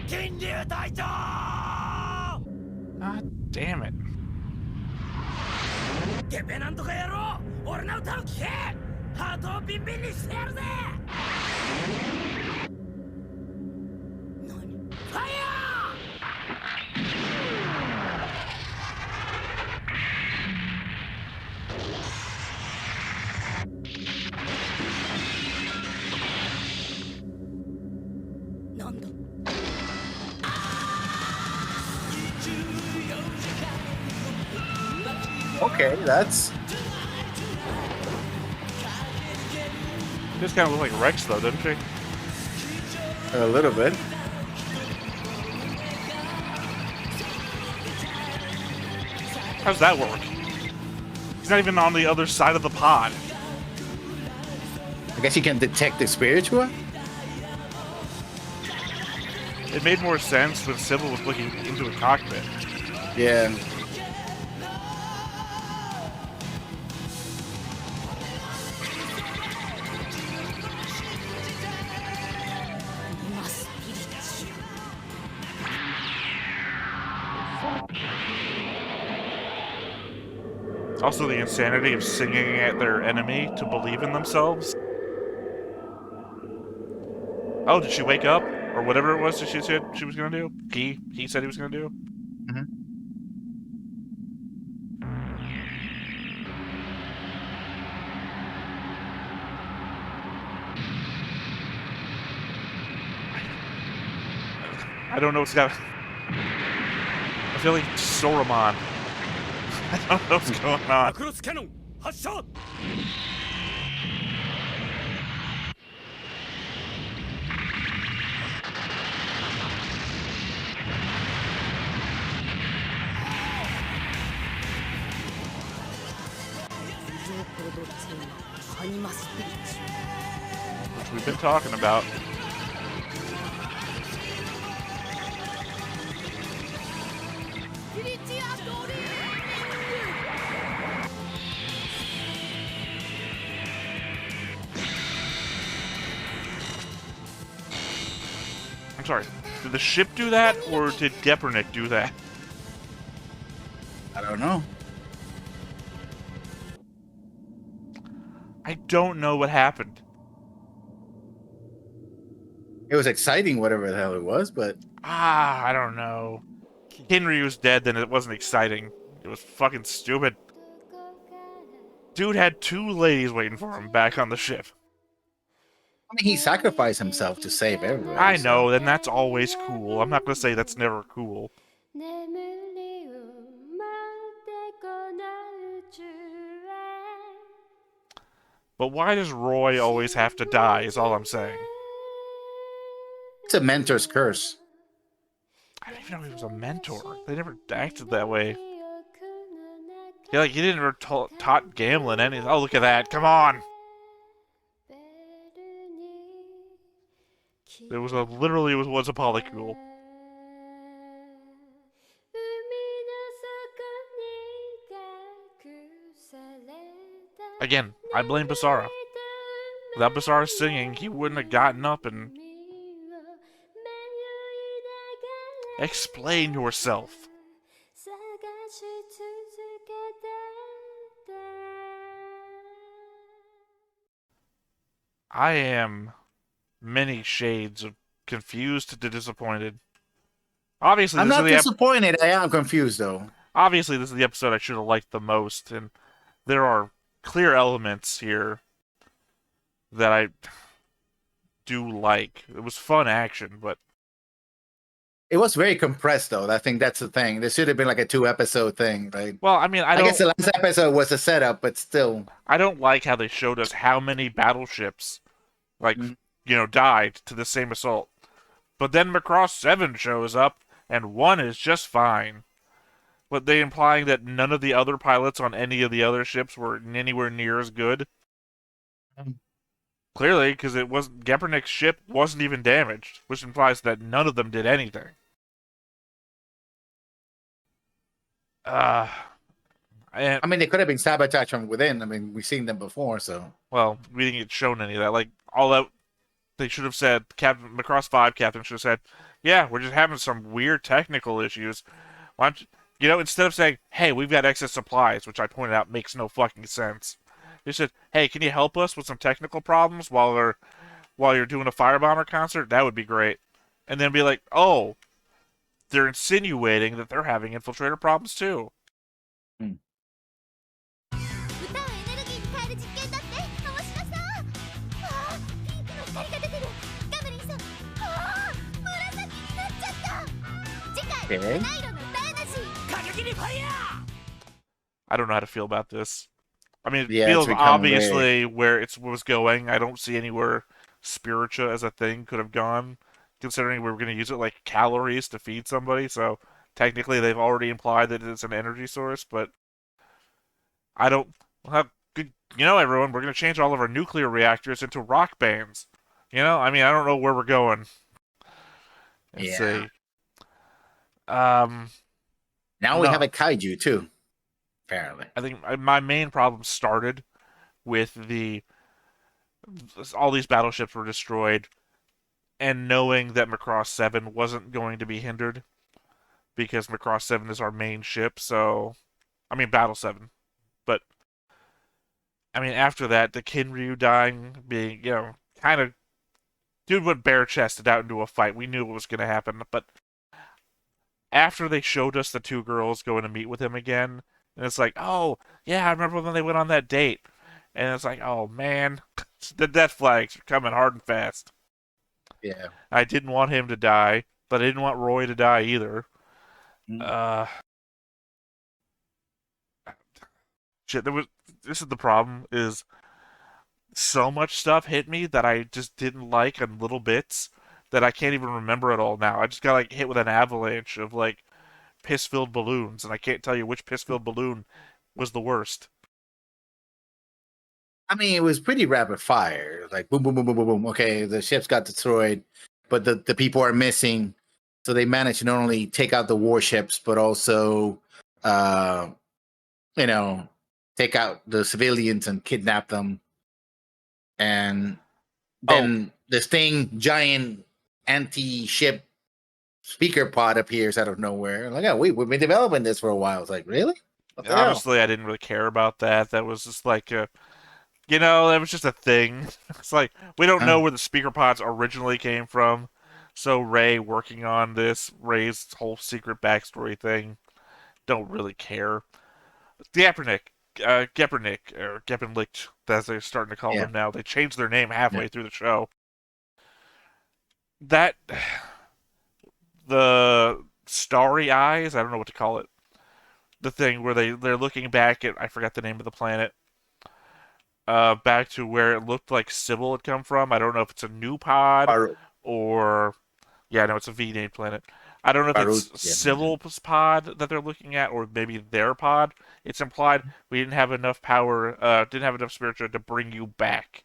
ー金龍隊長 God damn it. てめえなんとか野郎俺の歌を聴けハートをビンビンにしてやるぜファイヤーなんだ Okay, that's... She just kind of looked like Rex, though, didn't she? A little bit. How's that work? He's not even on the other side of the pod. I guess you can detect the spiritual? It made more sense when Sybil was looking into a cockpit. Yeah. Also, the insanity of singing at their enemy to believe in themselves. Oh, did she wake up? Or whatever it was that she said she was gonna do? He said he was gonna do? Mm-hmm. I don't know what's got. I feel like Soramon. I don't know what's going on. Macross cannon 発射 Which we've been talking about. I'm sorry, did the ship do that, or did Depernick do that? I don't know. I don't know what happened. It was exciting, whatever the hell it was, but... I don't know. Henry was dead, then it wasn't exciting. It was fucking stupid. Dude had 2 ladies waiting for him back on the ship. I mean, he sacrificed himself to save everybody. I know, then that's always cool. I'm not gonna say that's never cool. But why does Roy always have to die, is all I'm saying. It's a mentor's curse. I didn't even know he was a mentor. They never acted that way. Yeah, like, he didn't ever taught Gamlin anything. Oh, look at that. Come on! It was literally was a polycool. Again, I blame Basara. Without Basara singing, he wouldn't have gotten up and Explain yourself. I am many shades of confused to disappointed. Obviously, I'm this is not the disappointed. I am confused though. obviously this is the episode I should have liked the most, and there are clear elements here that I do like. It was fun action, but It was very compressed though. I think that's the thing. This should have been like a 2-episode thing, right? well, I mean, I guess the last episode was a setup, but still. I don't like how they showed us how many battleships, like, died to the same assault. But then Macross 7 shows up, and one is just fine. But they implying that none of the other pilots on any of the other ships were anywhere near as good? Clearly, because it wasn't Gepernik's ship wasn't even damaged, which implies that none of them did anything. I mean, they could have been sabotaged from within. I mean, we've seen them before, so. Well, we didn't get shown any of that. Like, all that, they should have said, Macross 5 captain should have said, yeah, we're just having some weird technical issues. Why don't you, instead of saying, hey, we've got excess supplies, which I pointed out makes no fucking sense. They said, hey, can you help us with some technical problems while you're doing a Firebomber concert? That would be great. And then be like, oh, they're insinuating that they're having infiltrator problems too. Okay. I don't know how to feel about this. I mean, it Yeah, feels obviously where it was going. I don't see anywhere spiritual as a thing could have gone, considering we were going to use it like calories to feed somebody. So technically, they've already implied that it's an energy source. But I don't. Well, everyone, we're going to change all of our nuclear reactors into rock bands. I mean, I don't know where we're going. Let's see. Now we have a kaiju too. Apparently, I think my main problem started with all these battleships were destroyed, and knowing that Macross 7 wasn't going to be hindered because Macross 7 is our main ship. So, I mean, Battle 7, but I mean, after that, the Kinryu dying, being kind of dude went bare chested out into a fight. We knew what was going to happen, but after they showed us the two girls going to meet with him again, and it's like, oh, yeah, I remember when they went on that date. And it's like, oh, man, the death flags are coming hard and fast. Yeah. I didn't want him to die, but I didn't want Roy to die either. Shit, this is the problem, is so much stuff hit me that I just didn't like in little bits that I can't even remember it all now. I just got hit with an avalanche of piss-filled balloons, and I can't tell you which piss-filled balloon was the worst. I mean, it was pretty rapid fire. Like boom, boom, boom, boom, boom, boom. Okay, the ships got destroyed, but the people are missing. So they managed to not only take out the warships, but also, take out the civilians and kidnap them. And then this thing, giant anti-ship speaker pod appears out of nowhere. Like, we've been developing this for a while. It's like, really? Honestly, I didn't really care about that. That was just that was just a thing. It's like, we don't know where the speaker pods originally came from. So Ray working on Ray's whole secret backstory thing, don't really care. Gepernik, or Gepenlicht, as they're starting to call them now. They changed their name halfway through the show. The starry eyes, I don't know what to call it. The thing where they're looking back at, I forgot the name of the planet, back to where it looked like Sybil had come from. I don't know if it's a new pod or... Yeah, no, it's a V-named planet. I don't know if it's Sybil's pod that they're looking at or maybe their pod. It's implied we didn't have enough power, didn't have enough spiritual to bring you back.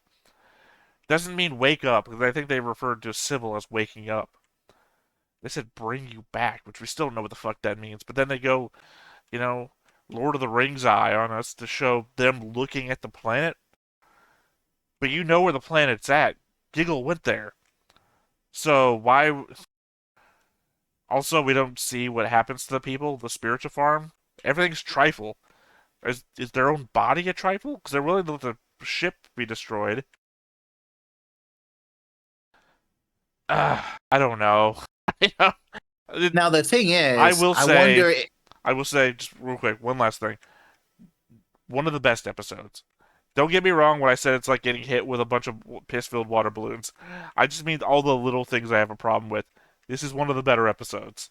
Doesn't mean wake up, because I think they referred to Sybil as waking up. They said bring you back, which we still don't know what the fuck that means. But then they go, Lord of the Rings eye on us to show them looking at the planet. But you know where the planet's at. Giggle went there. So why... Also, we don't see what happens to the people, the spiritual farm. Everything's trifle. Is their own body a trifle? Because they're willing to let the ship be destroyed. I don't know. Now the thing I is, will I say, wonder. just real quick, one last thing. One of the best episodes. Don't get me wrong when I said it's like getting hit with a bunch of piss-filled water balloons. I just mean all the little things I have a problem with. This is one of the better episodes.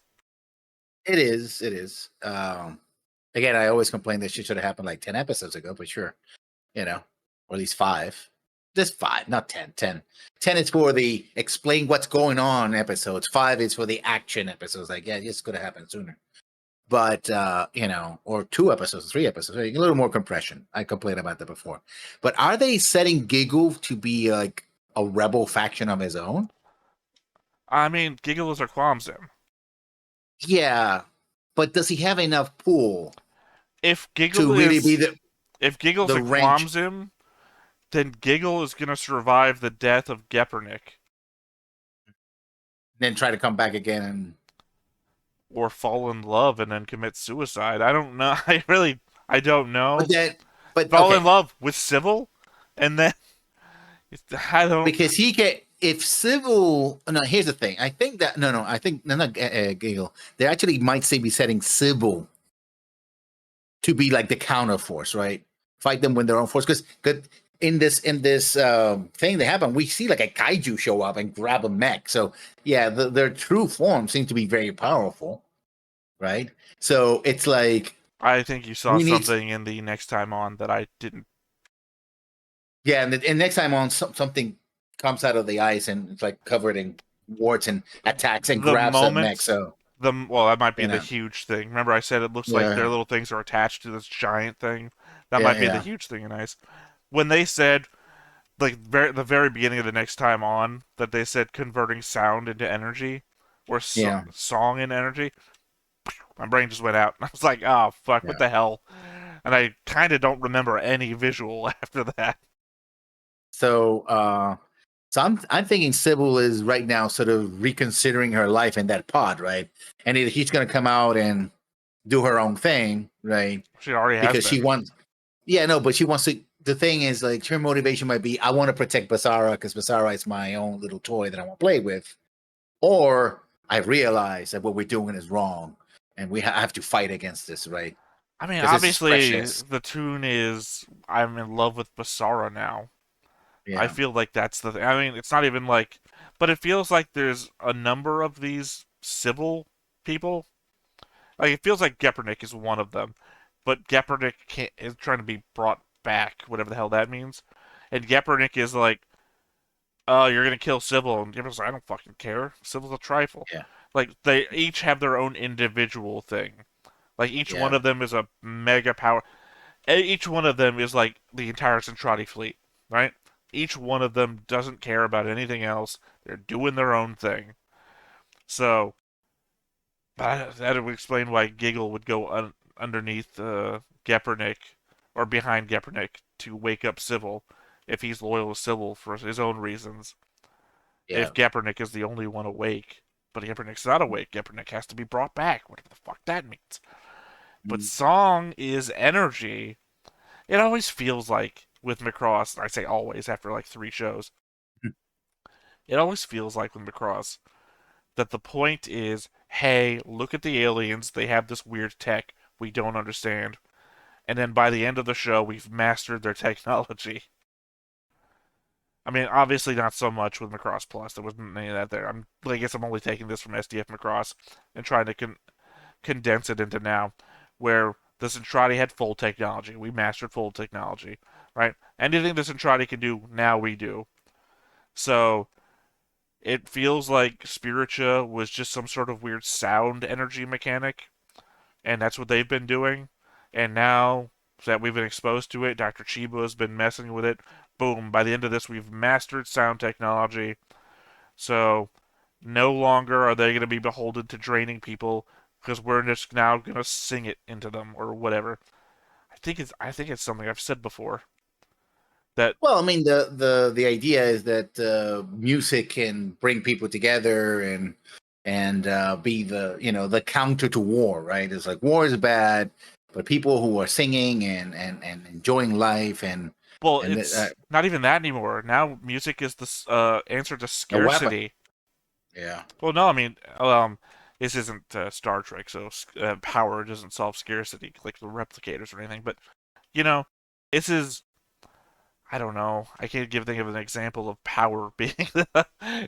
It is. It is. Again, I always complain that shit should have happened like 10 episodes ago, but sure, or at least 5. Just 5, not 10. 10. 10 is for the explain what's going on episodes. 5 is for the action episodes. Like, yeah, this could have happened sooner. But or 2 episodes, 3 episodes, a little more compression. I complained about that before. But are they setting Giggle to be like a rebel faction of his own? I mean, Giggle is our qualms in. Yeah, but does he have enough pull If Giggle to really be if Giggle's the a rank? Qualmsim, then Giggle is gonna survive the death of Geppernick. Then try to come back again and or fall in love and then commit suicide. I don't know. I don't know. but Fall in okay, love with Sybil, and then I don't. because he can. If Civil, no, here's the thing. I think that I think no, not Giggle. They actually might say be setting Civil to be like the counter force, right? Fight them when they're on force. Because in this thing that happened, we see like a kaiju show up and grab a mech. So yeah, their true form seems to be very powerful, right? So it's like I think you saw we need, something in the next time on that I didn't. yeah, and next time on something comes out of the ice and it's like covered in warts and attacks and The grabs a mech. moment, So that might be you the know, huge thing. Remember, I said it looks like their yeah, little things are attached to this giant thing. That yeah, might be the yeah, huge thing in ice. When they said like the very beginning of the next time on that they said converting sound into energy or yeah, song into energy, my brain just went out. I was like, oh fuck, what yeah. the hell? And I kind of don't remember any visual after that. So I'm thinking Sybil is right now sort of reconsidering her life in that pod, right? And either he's going to come out and do her own thing, right? She already has Because she been. wants, yeah, no, but she wants to. The thing is, like, her motivation might be, I want to protect Basara because Basara is my own little toy that I want to play with, or I realize that what we're doing is wrong, and we have to fight against this, right? I mean, Because this is obviously, precious. the tune is I'm in love with Basara now. I Yeah, feel like that's the thing. I mean, it's not even like, but it feels like there's a number of these civil people. Like, it feels like Geppernick is one of them, but Geppernick is trying to be brought back, whatever the hell that means. And Geppernick is like, oh, you're gonna kill Sybil, and Geppernick's like, I don't fucking care. Sybil's a trifle. yeah, Like, they each have their own individual thing. Like, each one yeah. of them is a mega power. Each one of them is like the entire Centrati fleet, right? Each one of them doesn't care about anything else. They're doing their own thing. So that would explain why Giggle would go underneath Geppernick or behind Geppernick to wake up Sybil if he's loyal to Sybil for his own reasons. Yeah. If Geppernick is the only one awake, but Geppernick's not awake, Geppernick has to be brought back, whatever the fuck that means. But Mm. song is energy. It always feels like with Macross, I say always after like 3 shows, it always feels like with Macross that the point is, hey, look at the aliens, they have this weird tech we don't understand. And then by the end of the show, we've mastered their technology. I mean, obviously not so much with Macross Plus. There wasn't any of that there. I guess I'm only taking this from SDF Macross and trying to condense it into now, where the Centrati had full technology. We mastered full technology, right? Anything the Centrati can do, now we do. So it feels like Spiritia was just some sort of weird sound energy mechanic, and that's what they've been doing. And now that we've been exposed to it, Dr. Chiba has been messing with it. Boom, by the end of this, we've mastered sound technology. So no longer are they going to be beholden to draining people because we're just now going to sing it into them or whatever. I think it's something I've said before. That Well, I mean, the idea is that music can bring people together, and and be the the counter to war, right? It's like war is bad, but people who are singing and enjoying life Well, and it's not even that anymore. Now music is the answer to a weapon. scarcity. Yeah. Well, no, I mean, this isn't Star Trek, so power doesn't solve scarcity like the replicators or anything. But you know, this is, I don't know. I can't think of an example of power being the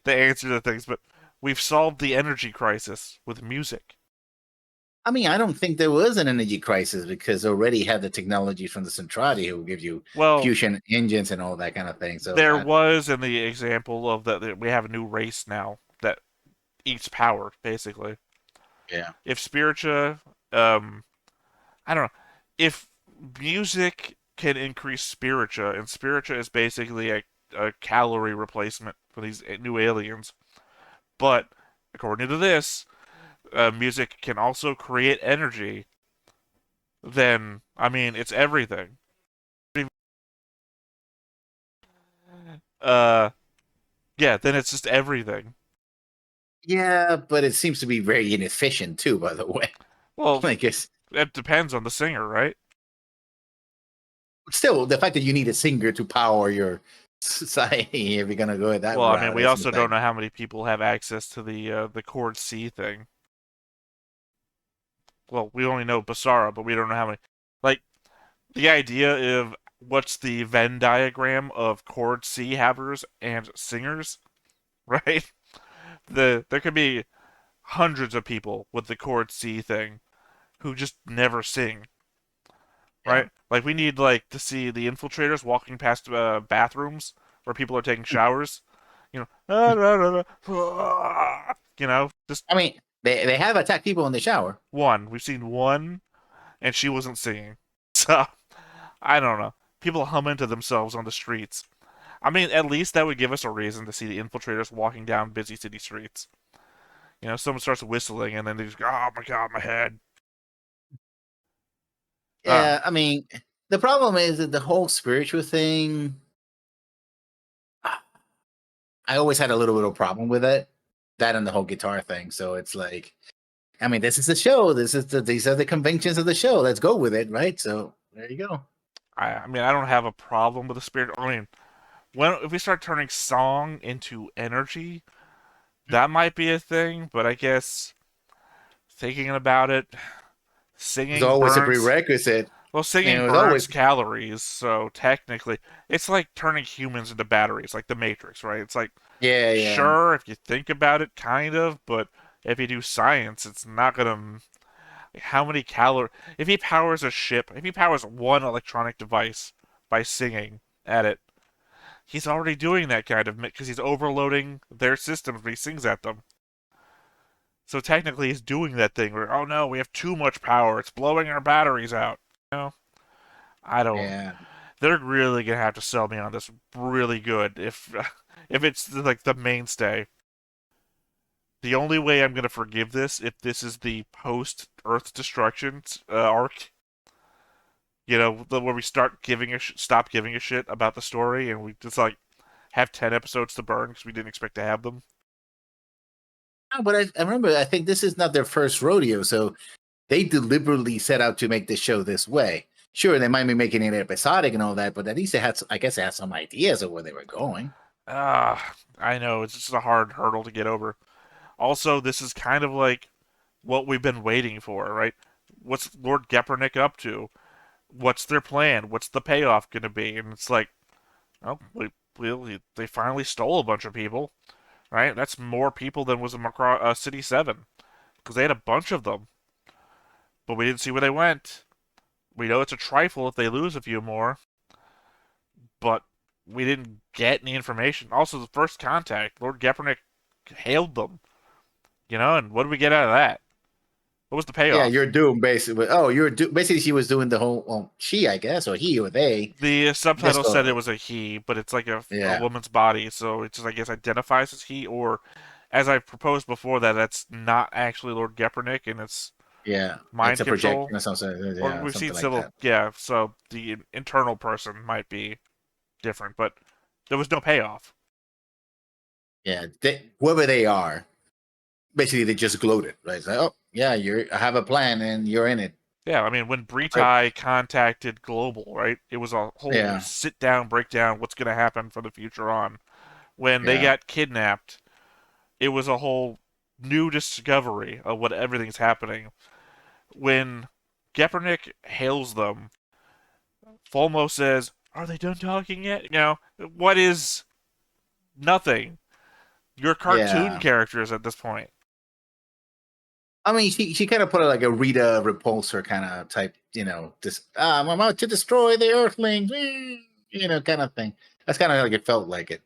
answer to things, but we've solved the energy crisis with music. I mean, I don't think there was an energy crisis because already had the technology from the Centrati who give you fusion engines and all that kind of thing. So there was in the example of that we have a new race now that eats power, basically. Yeah. If spiritua, I don't know, if music can increase spiritua, and spiritua is basically a calorie replacement for these new aliens, but according to this, music can also create energy, then, I mean, it's everything. Uh, yeah, then it's just everything. Yeah, but it seems to be very inefficient too, by the way. Well, I guess it depends on the singer, right? Still, the fact that you need a singer to power your society, if you're gonna go that Well, I mean, route, we it also seems don't like know how many people have access to the chord C thing. Well, we only know Basara, but we don't know how many. Like, the idea of what's the Venn diagram of chord C havers and singers, right? There could be hundreds of people with the chord C thing who just never sing, right? yeah. Like we need like to see the infiltrators walking past bathrooms where people are taking showers, just I mean, they have attacked people in the shower. one. We've seen one, and she wasn't singing. So I don't know. People hum into themselves on the streets. I mean, at least that would give us a reason to see the infiltrators walking down busy city streets. Someone starts whistling, and then they just go, "Oh my god, my head." Yeah, I mean, the problem is that the whole spiritual thing. I always had a little bit of problem with it, that and the whole guitar thing. So it's like, I mean, this is the show. These are the conventions of the show. Let's go with it, right? So there you go. I mean, I don't have a problem with the spirit. I mean, if we start turning song into energy, that might be a thing. But I guess thinking about it, It's singing always a burns. prerequisite. Well, singing It's burns always calories, so technically, it's like turning humans into batteries, like the Matrix, right? It's like, yeah. sure, if you think about it, kind of, but if you do science, it's not gonna. How many calories? If he powers a ship, if he powers one electronic device by singing at it, he's already doing that kind of because he's overloading their systems when he sings at them. So technically, he's doing that thing where, oh no, we have too much power. It's blowing our batteries out. I don't. Yeah. They're really gonna have to sell me on this really good if if it's like the mainstay. The only way I'm gonna forgive this if this is the post Earth destruction arc. Where we start stop giving a shit about the story, and we just like have 10 episodes to burn because we didn't expect to have them. No, but I remember. I think this is not their first rodeo, so they deliberately set out to make the show this way. Sure, they might be making it episodic and all that, but at least it had, I guess, it had some ideas of where they were going. I know it's just a hard hurdle to get over. Also, this is kind of like what we've been waiting for, right? What's Lord Geppernick up to? What's their plan? What's the payoff going to be? And it's like, oh, they finally stole a bunch of people, right? That's more people than was in Macross City 7 because they had a bunch of them, but we didn't see where they went. We know it's a trifle if they lose a few more, but we didn't get any information. Also, the first contact, Lord Geppernick hailed them, and what did we get out of that? What was the Yeah, payoff? you're doomed basically. Oh, basically she was doing the whole. Well, she, I guess, or he, or they. The subtitle Just said it was a he, but it's like a yeah, woman's body, so it just, I guess, identifies as he, or as I've proposed before, that's not actually Lord Geppernick, and it's yeah. It's mind a control. projection or something. Or Yeah, we've seen something like civil, that. yeah, so the internal person might be different, but there was no payoff. Yeah, whoever they are, basically they just gloated, right? It's like, oh yeah, I have a plan and you're in it. Yeah, I mean, when Right. Britai contacted Global, right, it was a whole Yeah. sit down, break down what's going to happen for the future on. When they Yeah. got kidnapped, it was a whole new discovery of what everything's happening. When Gepernick hails them, Fulmo says, "Are they done talking yet?" You know, what is nothing? You're cartoon Yeah. characters at this point. I mean, she kind of put it like a Rita Repulsor kind of type, I'm out to destroy the Earthlings, kind of thing. That's kind of like it felt like it.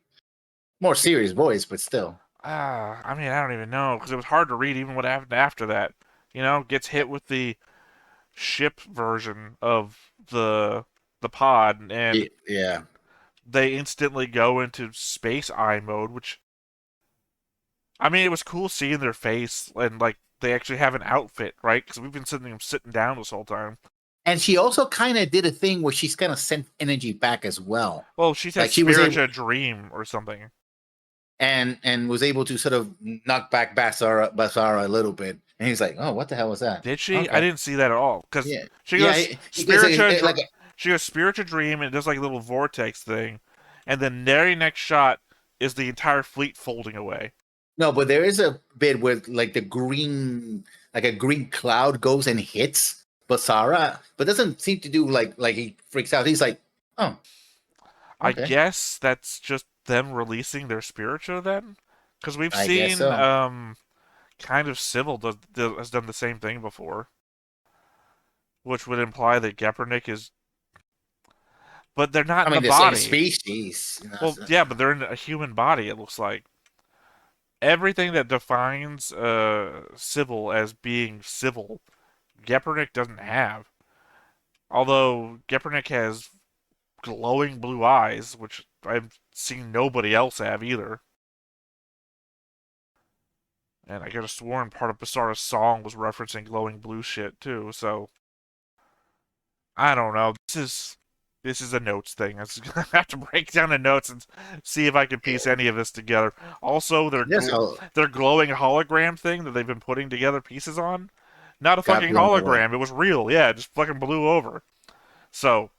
More serious voice, but still. I mean, I don't even know because it was hard to read even what happened after that. You know, gets hit with the ship version of the pod, and Yeah. they instantly go into space eye mode, which I mean, it was cool seeing their face and like they actually have an outfit, right? Because we've been sitting them sitting down this whole time. And she also kind of did a thing where she's kind of sent energy back as well. Well, she said Like she was able, spiritual dream or something. and was able to sort of knock back Basara a little bit. And he's like, "Oh, what the hell was that?" Did she? I Okay. didn't see that at all. Because Yeah. she Yeah. goes Because she goes spiritual dream, and it does like a little vortex thing, and then the very next shot is the entire fleet folding away. No, but there is a bit where like like a green cloud goes and hits Basara, but doesn't seem to do like he freaks out. He's like, "Oh, I okay, guess that's just them releasing their spiritual then, because we've I guess seen so." kind of Civil has done the same thing before, which would imply that Gepernick is, but they're not I in the mean, the same body. species. Well, yeah, but they're in a human body. It looks like everything that defines Civil as being civil, Gepernick doesn't have. Although Gepernick has glowing blue eyes, which I've seen nobody else have either. And I could have sworn part of Basara's song was referencing glowing blue shit too, so I don't know. This is a notes thing. I'm just gonna have to break down the notes and see if I can piece any of this together. Also, Yes, their glowing hologram thing that they've been putting together pieces on, not a got fucking blown away. hologram. It was real. Yeah, it just fucking blew over. So,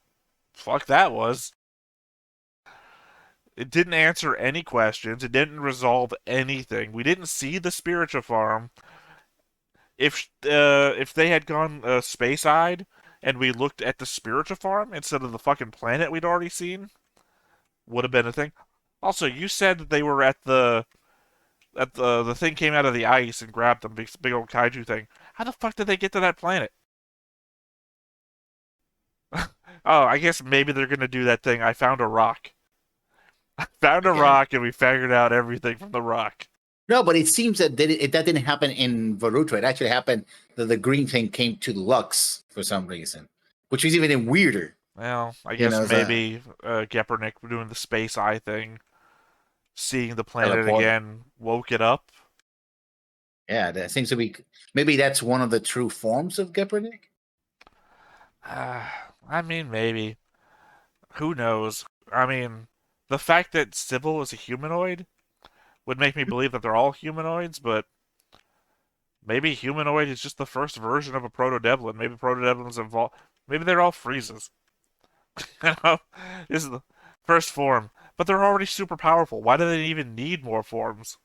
fuck that was. It didn't answer any questions. It didn't resolve anything. We didn't see the spiritual farm. If they had gone space-eyed and we looked at the spiritual farm instead of the fucking planet we'd already seen, would have been a thing. Also, you said that they were at the thing came out of the ice and grabbed them, big old kaiju thing. How the fuck did they get to that planet? Oh, I guess maybe they're gonna do that thing. I found a rock. I found a Again. rock and we figured out everything from the rock. No, but it seems that that didn't happen in Varutra. It actually happened that the green thing came to Lux for some reason, which was even weirder. Well, I You guess know, so maybe Gepernick doing the space eye thing, seeing the planet teleport. again, woke it up. Yeah, that seems to be. Maybe that's one of the true forms of Gepernick. I mean, maybe. Who knows? I mean, the fact that Sybil is a humanoid would make me believe that they're all humanoids, but maybe humanoid is just the first version of a proto-devlin. Maybe proto-devlins evolve. Maybe they're all freezes. You know, this is the first form, but they're already super powerful. Why do they even need more forms?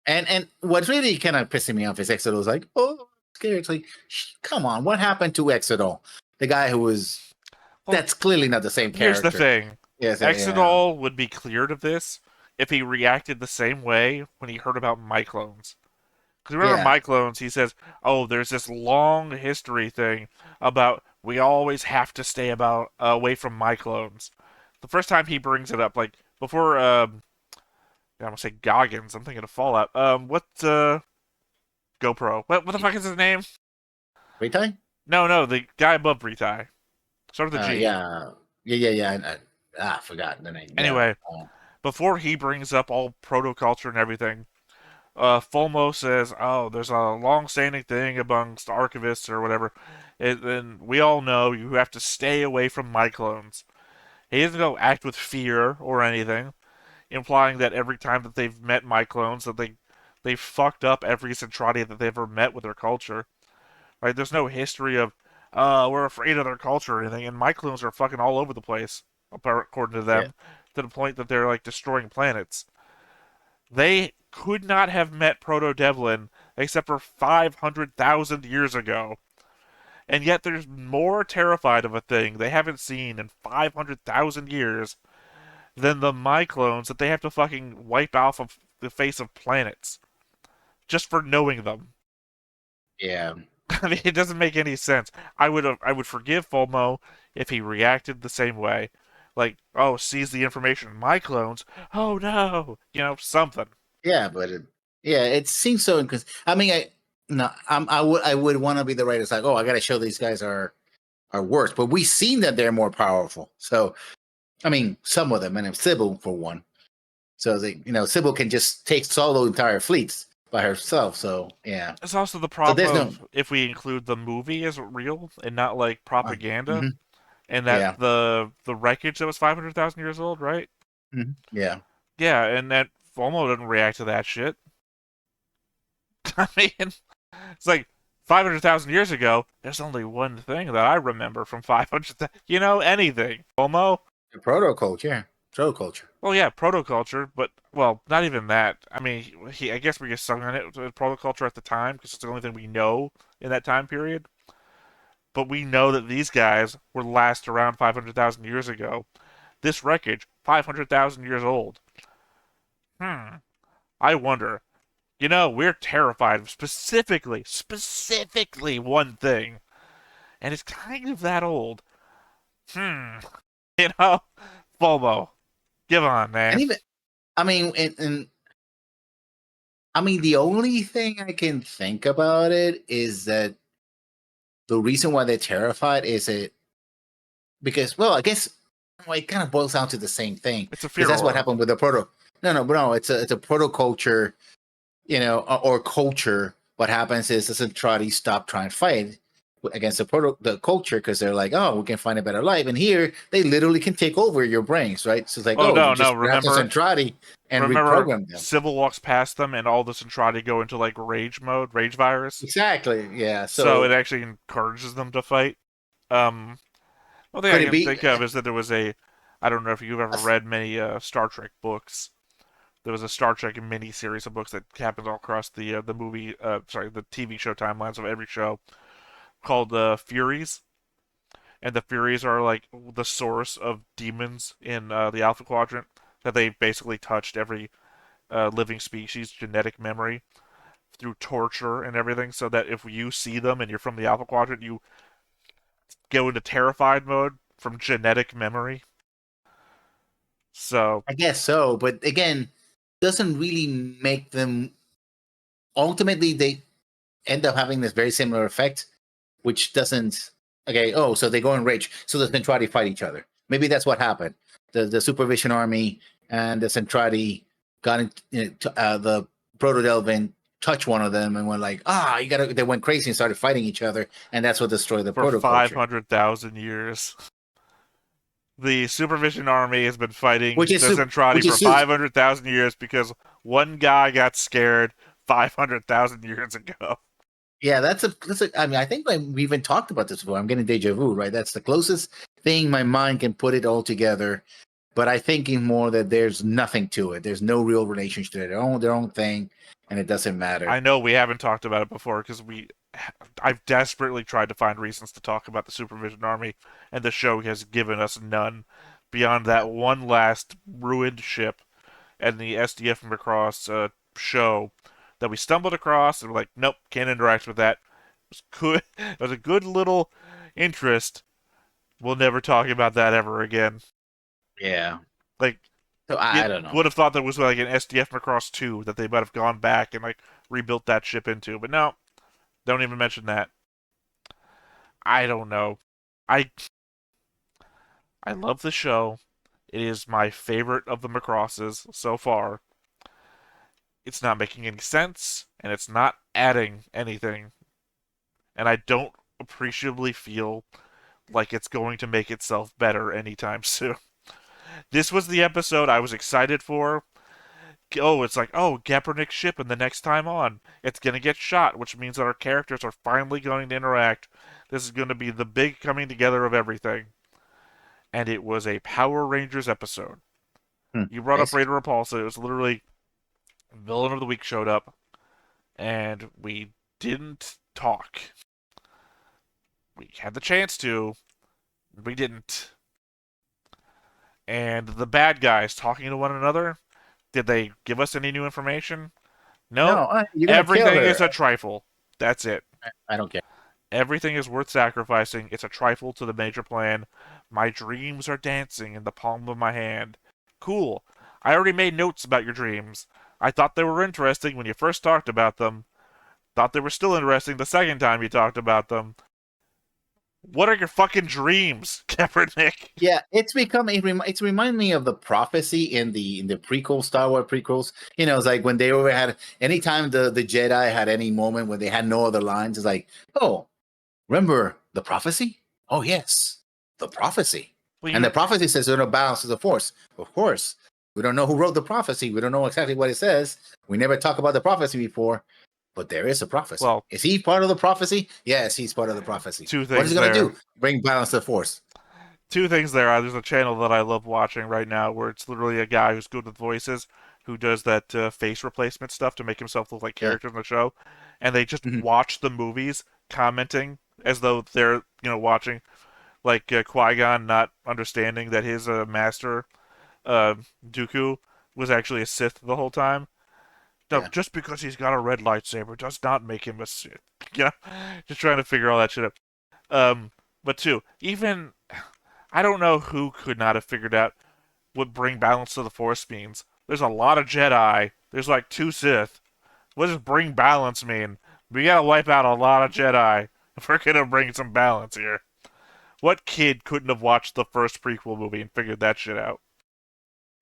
And what's really kind of pissing me off is Exodal's like, oh, scared. It's like, come on, what happened to Exodal? The guy who was. Well, That's clearly not the same here's the character. thing. Yes, yeah. Exodal would be cleared of this if he reacted the same way when he heard about Myclones. Because remember Yeah. Myclones, he says, oh, there's this long history thing about we always have to stay away from Myclones. The first time he brings it up, like, before, I'm gonna say Goggins, I'm thinking of Fallout. GoPro. What the fuck is his name? Retai? No, the guy above Retai. Start with a G. Yeah. I forgot the name. Anyway, Yeah. before he brings up all protoculture and everything, Fulmo says, "Oh, there's a long-standing thing amongst archivists or whatever, and we all know you have to stay away from Myclones." He doesn't go act with fear or anything, implying that every time that they've met Myclones, that they They fucked up every Centrati that they've ever met with their culture. Right? There's no history of, we're afraid of their culture or anything. And my clones are fucking all over the place, according to Yeah. them, to the point that they're like destroying planets. They could not have met Proto Devlin except for 500,000 years ago. And yet they're more terrified of a thing they haven't seen in 500,000 years than the my clones that they have to fucking wipe off of the face of planets just for knowing them. Yeah. I mean, it doesn't make any sense. I would forgive Fulmo if he reacted the same way, like, oh, sees the information. My clones. Oh no, something. Yeah, but it seems so I mean, I would want to be the writer. It's like, oh, I got to show these guys are worse, but we've seen that they're more powerful. So, I mean, some of them, and Sybil for one. So Sybil can just take solo entire fleets by herself. So yeah, It's also the so problem there's no. of if we include the movie as real and not like propaganda, Mhm. and that Yeah. the wreckage that was 500,000 years old, right? Yeah. Yeah, and that Fulmo didn't react to that shit. I mean, it's like 500,000 years ago. There's only one thing that I remember from 500. Anything. Fulmo. The proto culture. Proto culture. Well, yeah, protoculture, but well, not even that. I mean, I guess we get sung on it with protoculture at the time because it's the only thing we know in that time period. But we know that these guys were last around 500,000 years ago. This wreckage, 500,000 years old. I wonder. We're terrified of specifically one thing, and it's kind of that old. Hmm. Fulmo, give on, man. And even, I mean, and I mean, the only thing I can think about it is that the reason why they're terrified is it because, well, I guess it kind of boils down to the same thing It's a because that's what furor. happened with the proto. No, it's a proto culture, or culture. What happens is the Centrati stop trying to fight against the culture because they're like, oh, we can find a better life, and here they literally can take over your brains, right? So it's like, Oh oh, you no, no. just grab the Centrati and reprogram them. Sybil walks past them, and all the Centrati go into like rage mode, rage virus. Exactly. Yeah. So So it actually encourages them to fight. One thing could I it can be? think of is that there was I don't know if you've ever read many Star Trek books. There was a Star Trek mini series of books that happens all across the movie, the TV show timelines of every show called Furies, and the Furies are like the source of demons in the Alpha Quadrant. That they basically touched every living species genetic memory through torture and everything, so that if you see them and you're from the Alpha Quadrant, you go into terrified mode from genetic memory. So I guess so, but again, doesn't really make them. Ultimately, they end up having this very similar effect, which doesn't. Okay, oh, so they go in rage, so the Centrati fight each other. Maybe that's what happened. The Supervision Army and the Centrati got into the Proto Delvin, touched one of them, and went like, you gotta. They went crazy and started fighting each other, and that's what destroyed the for Proto culture. 500,000 years. The Supervision Army has been fighting Which is the Zentradi which for is 500,000 years because one guy got scared 500,000 years ago. Yeah, that's a. I mean, I think we even talked about this before. I'm getting deja vu, right? That's the closest thing my mind can put it all together. But I thinking more that there's nothing to it. There's no real relationship to it. Their own thing, and it doesn't matter. I know we haven't talked about it before because I've desperately tried to find reasons to talk about the Supervision Army, and the show has given us none beyond that one last ruined ship and the SDF Macross show that we stumbled across and we're like, nope, can't interact with that. It was good. It was a good little interest. We'll never talk about that ever again. Yeah. Like, So I don't know. would have thought that was like an SDF Macross 2 that they might have gone back and like rebuilt that ship into, but no, don't even mention that. I don't know. I I love the show. It is my favorite of the Macrosses so far. It's not making any sense, and it's not adding anything. And I don't appreciably feel like it's going to make itself better anytime soon. This was the episode I was excited for. it's like, oh, Kaepernick's ship, and the next time on, it's going to get shot, which means that our characters are finally going to interact. This is going to be the big coming together of everything. And it was a Power Rangers episode. You brought up Basically. Raider Repulsa. It was literally Villain of the Week showed up, and we didn't talk. We had the chance to, we didn't. And the bad guys talking to one another, did they give us any new information? No, Nope. you're gonna kill Everything her. is a trifle. That's it. I don't care. Everything is worth sacrificing. It's a trifle to the major plan. My dreams are dancing in the palm of my hand. Cool. I already made notes about your dreams. I thought they were interesting when you first talked about them. Thought they were still interesting the second time you talked about them. What are your fucking dreams, Kaepernick? Yeah, it's become it's remind me of the prophecy in the prequel Star Wars prequels. You know, it's like when they ever had anytime the Jedi had any moment when they had no other lines, it's like, oh, remember the prophecy? Oh yes, the prophecy. Well, And the prophecy says there's no balance of the force. Of course. We don't know who wrote the prophecy. We don't know exactly what it says. We never talked about the prophecy before, but there is a prophecy. Well, is he part of the prophecy? Yes, he's part of the prophecy. two What is things he going to there. do? Bring balance to the force. Two things there. There's a channel that I love watching right now where it's literally a guy who's good with voices who does that face replacement stuff to make himself look like characters in the show, and they just watch the movies commenting as though they're watching, like Qui-Gon not understanding that his master Dooku was actually a Sith the whole time. No, just because he's got a red lightsaber does not make him a Sith. Just trying to figure all that shit out. But two, even I don't know who could not have figured out what bring balance to the Force means. There's a lot of Jedi. There's like 2 Sith. What does bring balance mean? We gotta wipe out a lot of Jedi if we're gonna bring some balance here. What kid couldn't have watched the first prequel movie and figured that shit out?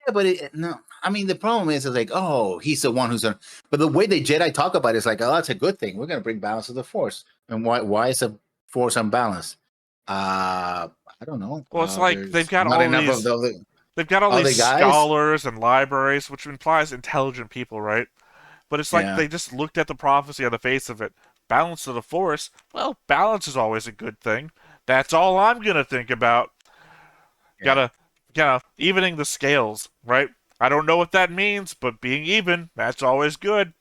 Yeah, but no, I mean the problem is like, oh, he's the one who's on. But the way the Jedi talk about it is like, oh, that's a good thing. We're gonna bring balance to the Force. And why is the Force unbalanced? I don't know. Well, it's like they've There's got not all enough these. of the They've got all other these guys. scholars and libraries, which implies intelligent people, right? But it's like they just looked at the prophecy on the face of it. Balance of the Force. Well, balance is always a good thing. That's all I'm gonna think about. Gotta evening the scales, right? I don't know what that means, but being even, that's always good.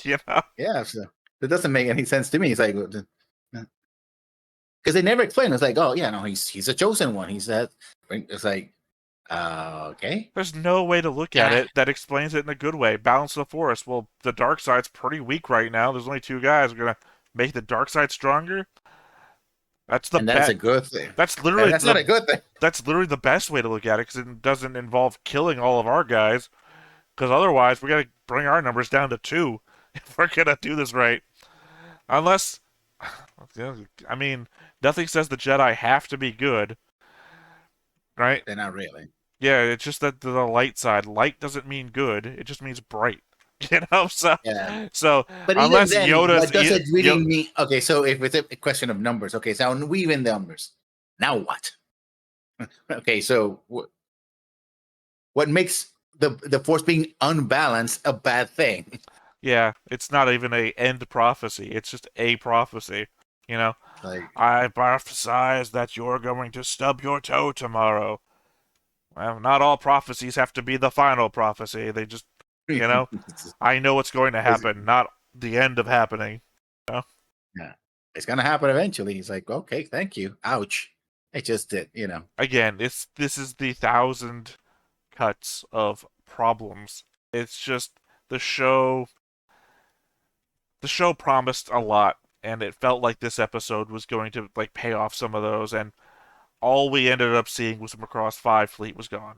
Yeah, so it doesn't make any sense to me. It's like because they never explain. It's like, oh yeah, no, he's a chosen one. He's that. It's like, okay. There's no way to look at it that explains it in a good way. Balance of the Force. Well, the dark side's pretty weak right now. There's only 2 guys. We're gonna make the dark side stronger. That's a good thing. That's literally that's not a good thing. That's literally the best way to look at it because it doesn't involve killing all of our guys. Because otherwise, we gotta bring our numbers down to 2 if we're gonna do this right. Unless, I mean, nothing says the Jedi have to be good, right? They're not really. Yeah, it's just that the light side. Light doesn't mean good; it just means bright. So Yeah. So but unless even then, Yoda's, what does it really mean? Okay, so if it's a question of numbers, okay, so we even the numbers. Now what? Okay, so what makes the Force being unbalanced a bad thing? Yeah, it's not even a end prophecy. It's just a prophecy. I prophesize that you're going to stub your toe tomorrow. Well, not all prophecies have to be the final prophecy. They just, I know what's going to happen, not the end of happening. Yeah, it's gonna happen eventually. He's like, okay, thank you. Ouch. It just did, Again, this is the 1,000 cuts of problems. It's just the show promised a lot, and it felt like this episode was going to pay off some of those, and all we ended up seeing was the Macross 5 fleet was gone.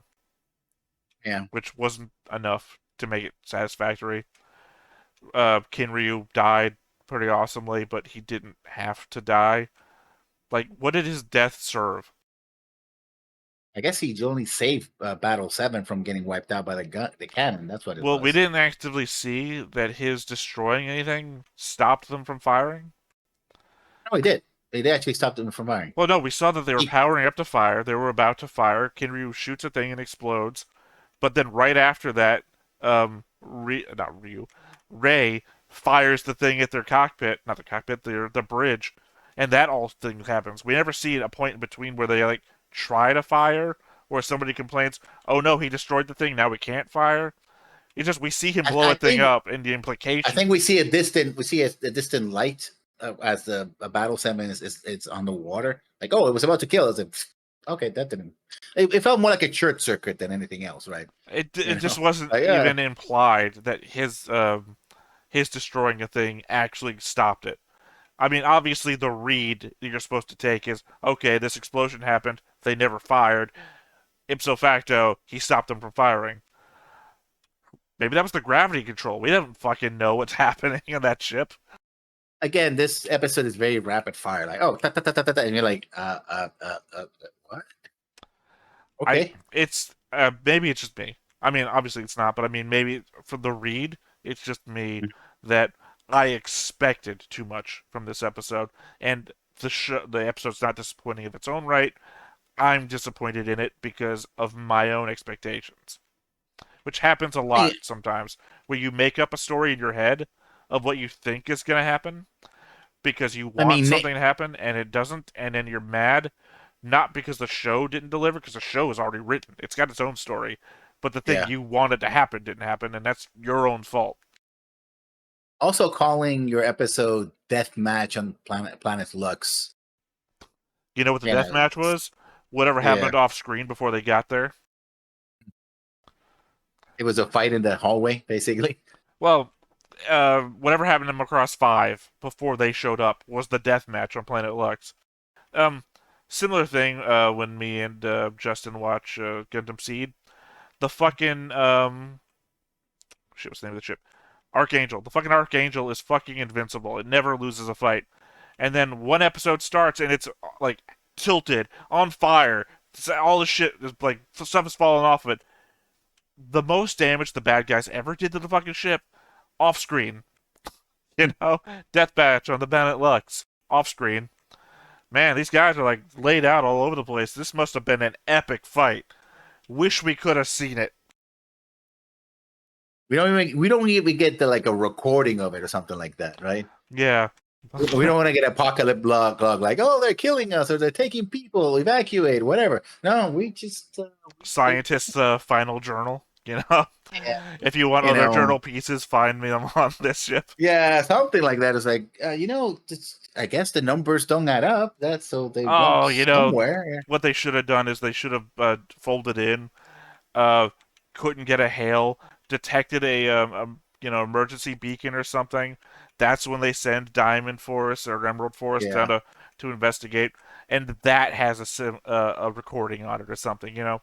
Yeah. Which wasn't enough to make it satisfactory. Kinryu died pretty awesomely, but he didn't have to die. What did his death serve? I guess he only saved Battle 7 from getting wiped out by the cannon. That's what it was. Well, we didn't actively see that his destroying anything stopped them from firing. No, he did. They actually stopped them from firing. Well, no, we saw that they were powering up to fire. They were about to fire. Kinryu shoots a thing and explodes. But then right after that, Ray fires the thing at their cockpit, not the cockpit, the bridge, and that all thing happens. We never see a point in between where they like try to fire, or somebody complains, "Oh no, he destroyed the thing. Now we can't fire." It's just we see him blow I a thing think up, and the I implication. think we see a distant light as the battle segment is on the water. Like, oh, it was about to kill us. Okay, that didn't. It felt more like a short circuit than anything else, right? It just wasn't Like, even implied that his destroying a thing actually stopped it. I mean, obviously the read that you're supposed to take is okay. This explosion happened. They never fired. Ipso facto, he stopped them from firing. Maybe that was the gravity control. We don't fucking know what's happening on that ship. again, this episode is very rapid fire. Like, oh, ta, ta, ta, ta, ta, ta, and you're like, what? Okay. It's maybe it's just me. I mean, obviously it's not, but I mean, maybe for the read, it's just me that I expected too much from this episode, and the episode's not disappointing in its own right. I'm disappointed in it because of my own expectations, which happens a lot sometimes, where you make up a story in your head of what you think is going to happen because you I want mean, something to happen and it doesn't, and then you're mad, not because the show didn't deliver, because the show is already written. It's got its own story, but the thing yeah. you wanted to happen didn't happen, and that's your own fault. Also, calling your episode "Deathmatch" on Planet Lux. You know what the Yeah, death match was? Whatever yeah. happened off screen before they got there. It was a fight in the hallway, basically. Well, whatever happened in Macross 5 before they showed up was the death match on Planet Lux. Um, Similar thing when me and Justin watch Gundam Seed. The fucking shit, what's the name of the ship? Archangel. The fucking Archangel is fucking invincible. It never loses a fight. And then one episode starts and it's like tilted, on fire. All the shit is like stuff is falling off of it. The most damage the bad guys ever did to the fucking ship, off screen. You know, Deathmatch on the Planet Lux, off screen. Man, these guys are like laid out all over the place. This must have been an epic fight. Wish we could have seen it. We don't even get the like a recording of it or something like that, right? Yeah. We don't want to get apocalypse blog like, oh, they're killing us or they're taking people, evacuate, whatever. No, we just Scientists' final journal. You know, yeah, if you want other journal pieces, find me on this ship. Yeah, something like that. It's like, I guess the numbers don't add up. That's so they went somewhere. What they should have done is they should have folded in. Uh, couldn't get a hail, detected emergency beacon or something. That's when they send Diamond Force or Emerald Force down to investigate, and that has a recording on it or something. You know,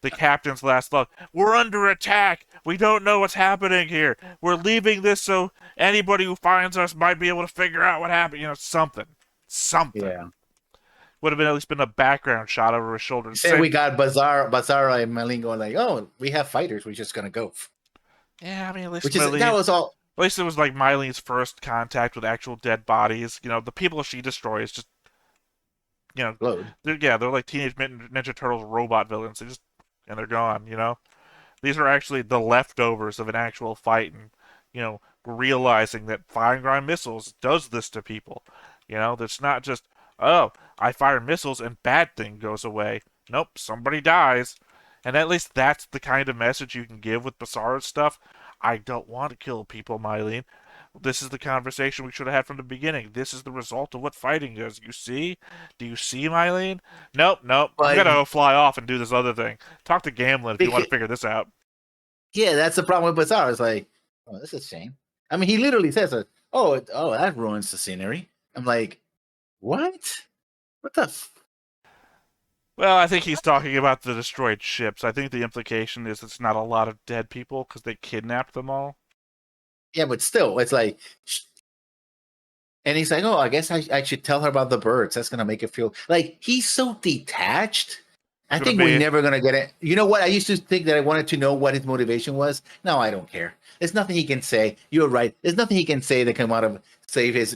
the captain's last thought: "We're under attack. We don't know what's happening here. We're leaving this so anybody who finds us might be able to figure out what happened." You know, something. Yeah. Would have been at least been a background shot over his shoulder. Say we got Bazara and Malin going like, oh, we have fighters. We're just gonna go. Yeah, I mean, at least that was all. At least it was like Mylene's first contact with actual dead bodies. You know, the people she destroys just, you know, they're like Teenage Mutant Ninja Turtles robot villains. They're gone. You know, these are actually the leftovers of an actual fight, and you know, realizing that firing ground missiles does this to people. You know, it's not just, oh, I fire missiles and bad thing goes away. Nope, somebody dies. And at least that's the kind of message you can give with Bizarro stuff. I don't want to kill people, Mylene. This is the conversation we should have had from the beginning. This is the result of what fighting is. You see? Do you see, Mylene? Nope. I'm gonna go fly off and do this other thing. Talk to Gamlin if you want to figure this out. Yeah, that's the problem with Bizarro. It's like, oh, this is a shame. I mean, he literally says, "Oh, that ruins the scenery." I'm like, what? What the? Well, I think he's talking about the destroyed ships. I think the implication is it's not a lot of dead people because they kidnapped them all. Yeah, but still, it's like, and he's like, oh, I guess I should tell her about the birds. That's gonna make it feel like he's so detached. I think we're never gonna get it. You know what? I used to think that I wanted to know what his motivation was. No, I don't care. There's nothing he can say. You're right. There's nothing he can say that come out of save his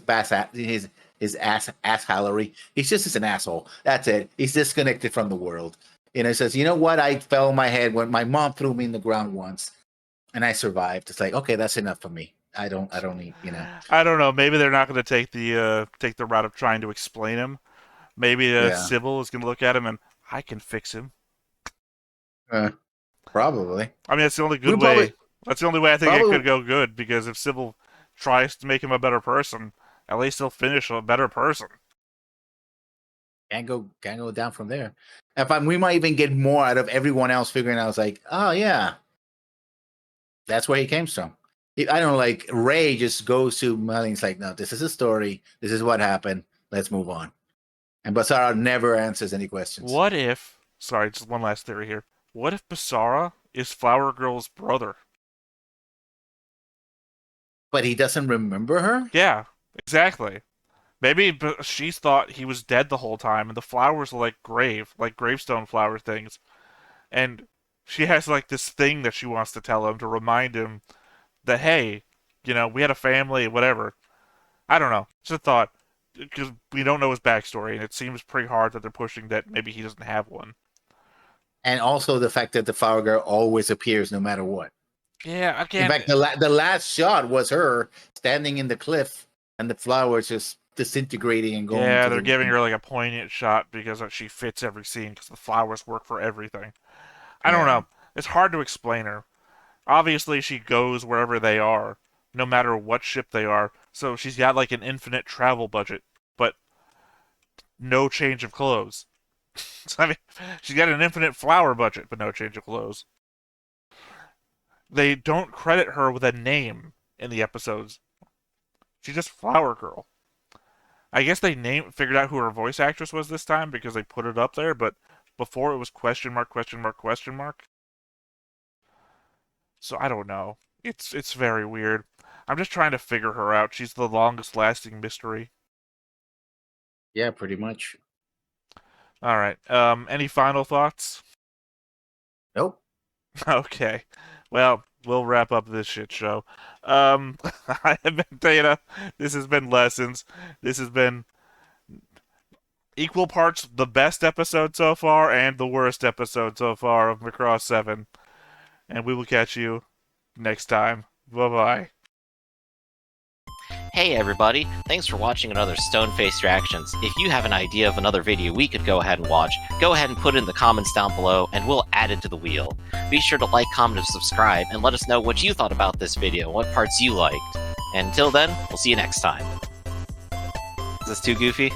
ass hallery. He's just an asshole. That's it. He's disconnected from the world. He says, you know what? I fell on my head when my mom threw me in the ground once. and I survived. It's like, okay, that's enough for me. I don't need, I don't know. Maybe they're not going to take the route of trying to explain him. Maybe Yeah. Sybil is going to look at him and I can fix him. Probably. I mean, that's the only good We probably way. That's the only way I think it probably could go good, because if Sybil tries to make him a better person, at least he'll finish a better person. can't go down from there. In fact, we might even get more out of everyone else figuring out. It's like, oh yeah, that's where he came from. I don't know, like Ray just goes to Marlene's like, no, this is a story. This is what happened. Let's move on. And Basara never answers any questions. What if? Sorry, just one last theory here. What if Basara is Flower Girl's brother? But he doesn't remember her? Yeah, exactly. Maybe she's thought he was dead the whole time, and the flowers are like gravestone flower things. And she has like this thing that she wants to tell him to remind him that, hey, we had a family, whatever. I don't know. Just a thought, because we don't know his backstory, and it seems pretty hard that they're pushing that maybe he doesn't have one. And also the fact that the flower girl always appears no matter what. Yeah, again. In fact, the last shot was her standing in the cliff, and the flowers just disintegrating and going. Yeah, they're giving her like a poignant shot because she fits every scene because the flowers work for everything. I don't know. It's hard to explain her. Obviously, she goes wherever they are, no matter what ship they are. So she's got like an infinite travel budget, but no change of clothes. I mean, she's got an infinite flower budget, but no change of clothes. They don't credit her with a name in the episodes. She's just Flower Girl. I guess they figured out who her voice actress was this time because they put it up there, but before it was question mark, question mark, question mark. So I don't know. It's very weird. I'm just trying to figure her out. She's the longest lasting mystery. Yeah, pretty much. All right. Any final thoughts? Nope. Okay. Well, we'll wrap up this shit show. I have been Theta. This has been Lessons. This has been equal parts the best episode so far and the worst episode so far of Macross 7. And we will catch you next time. Bye-bye. Hey everybody, thanks for watching another Stone-Faced Reactions. If you have an idea of another video we could go ahead and watch, go ahead and put it in the comments down below and we'll add it to the wheel. Be sure to like, comment, and subscribe and let us know what you thought about this video, what parts you liked. And until then, we'll see you next time. Is this too goofy?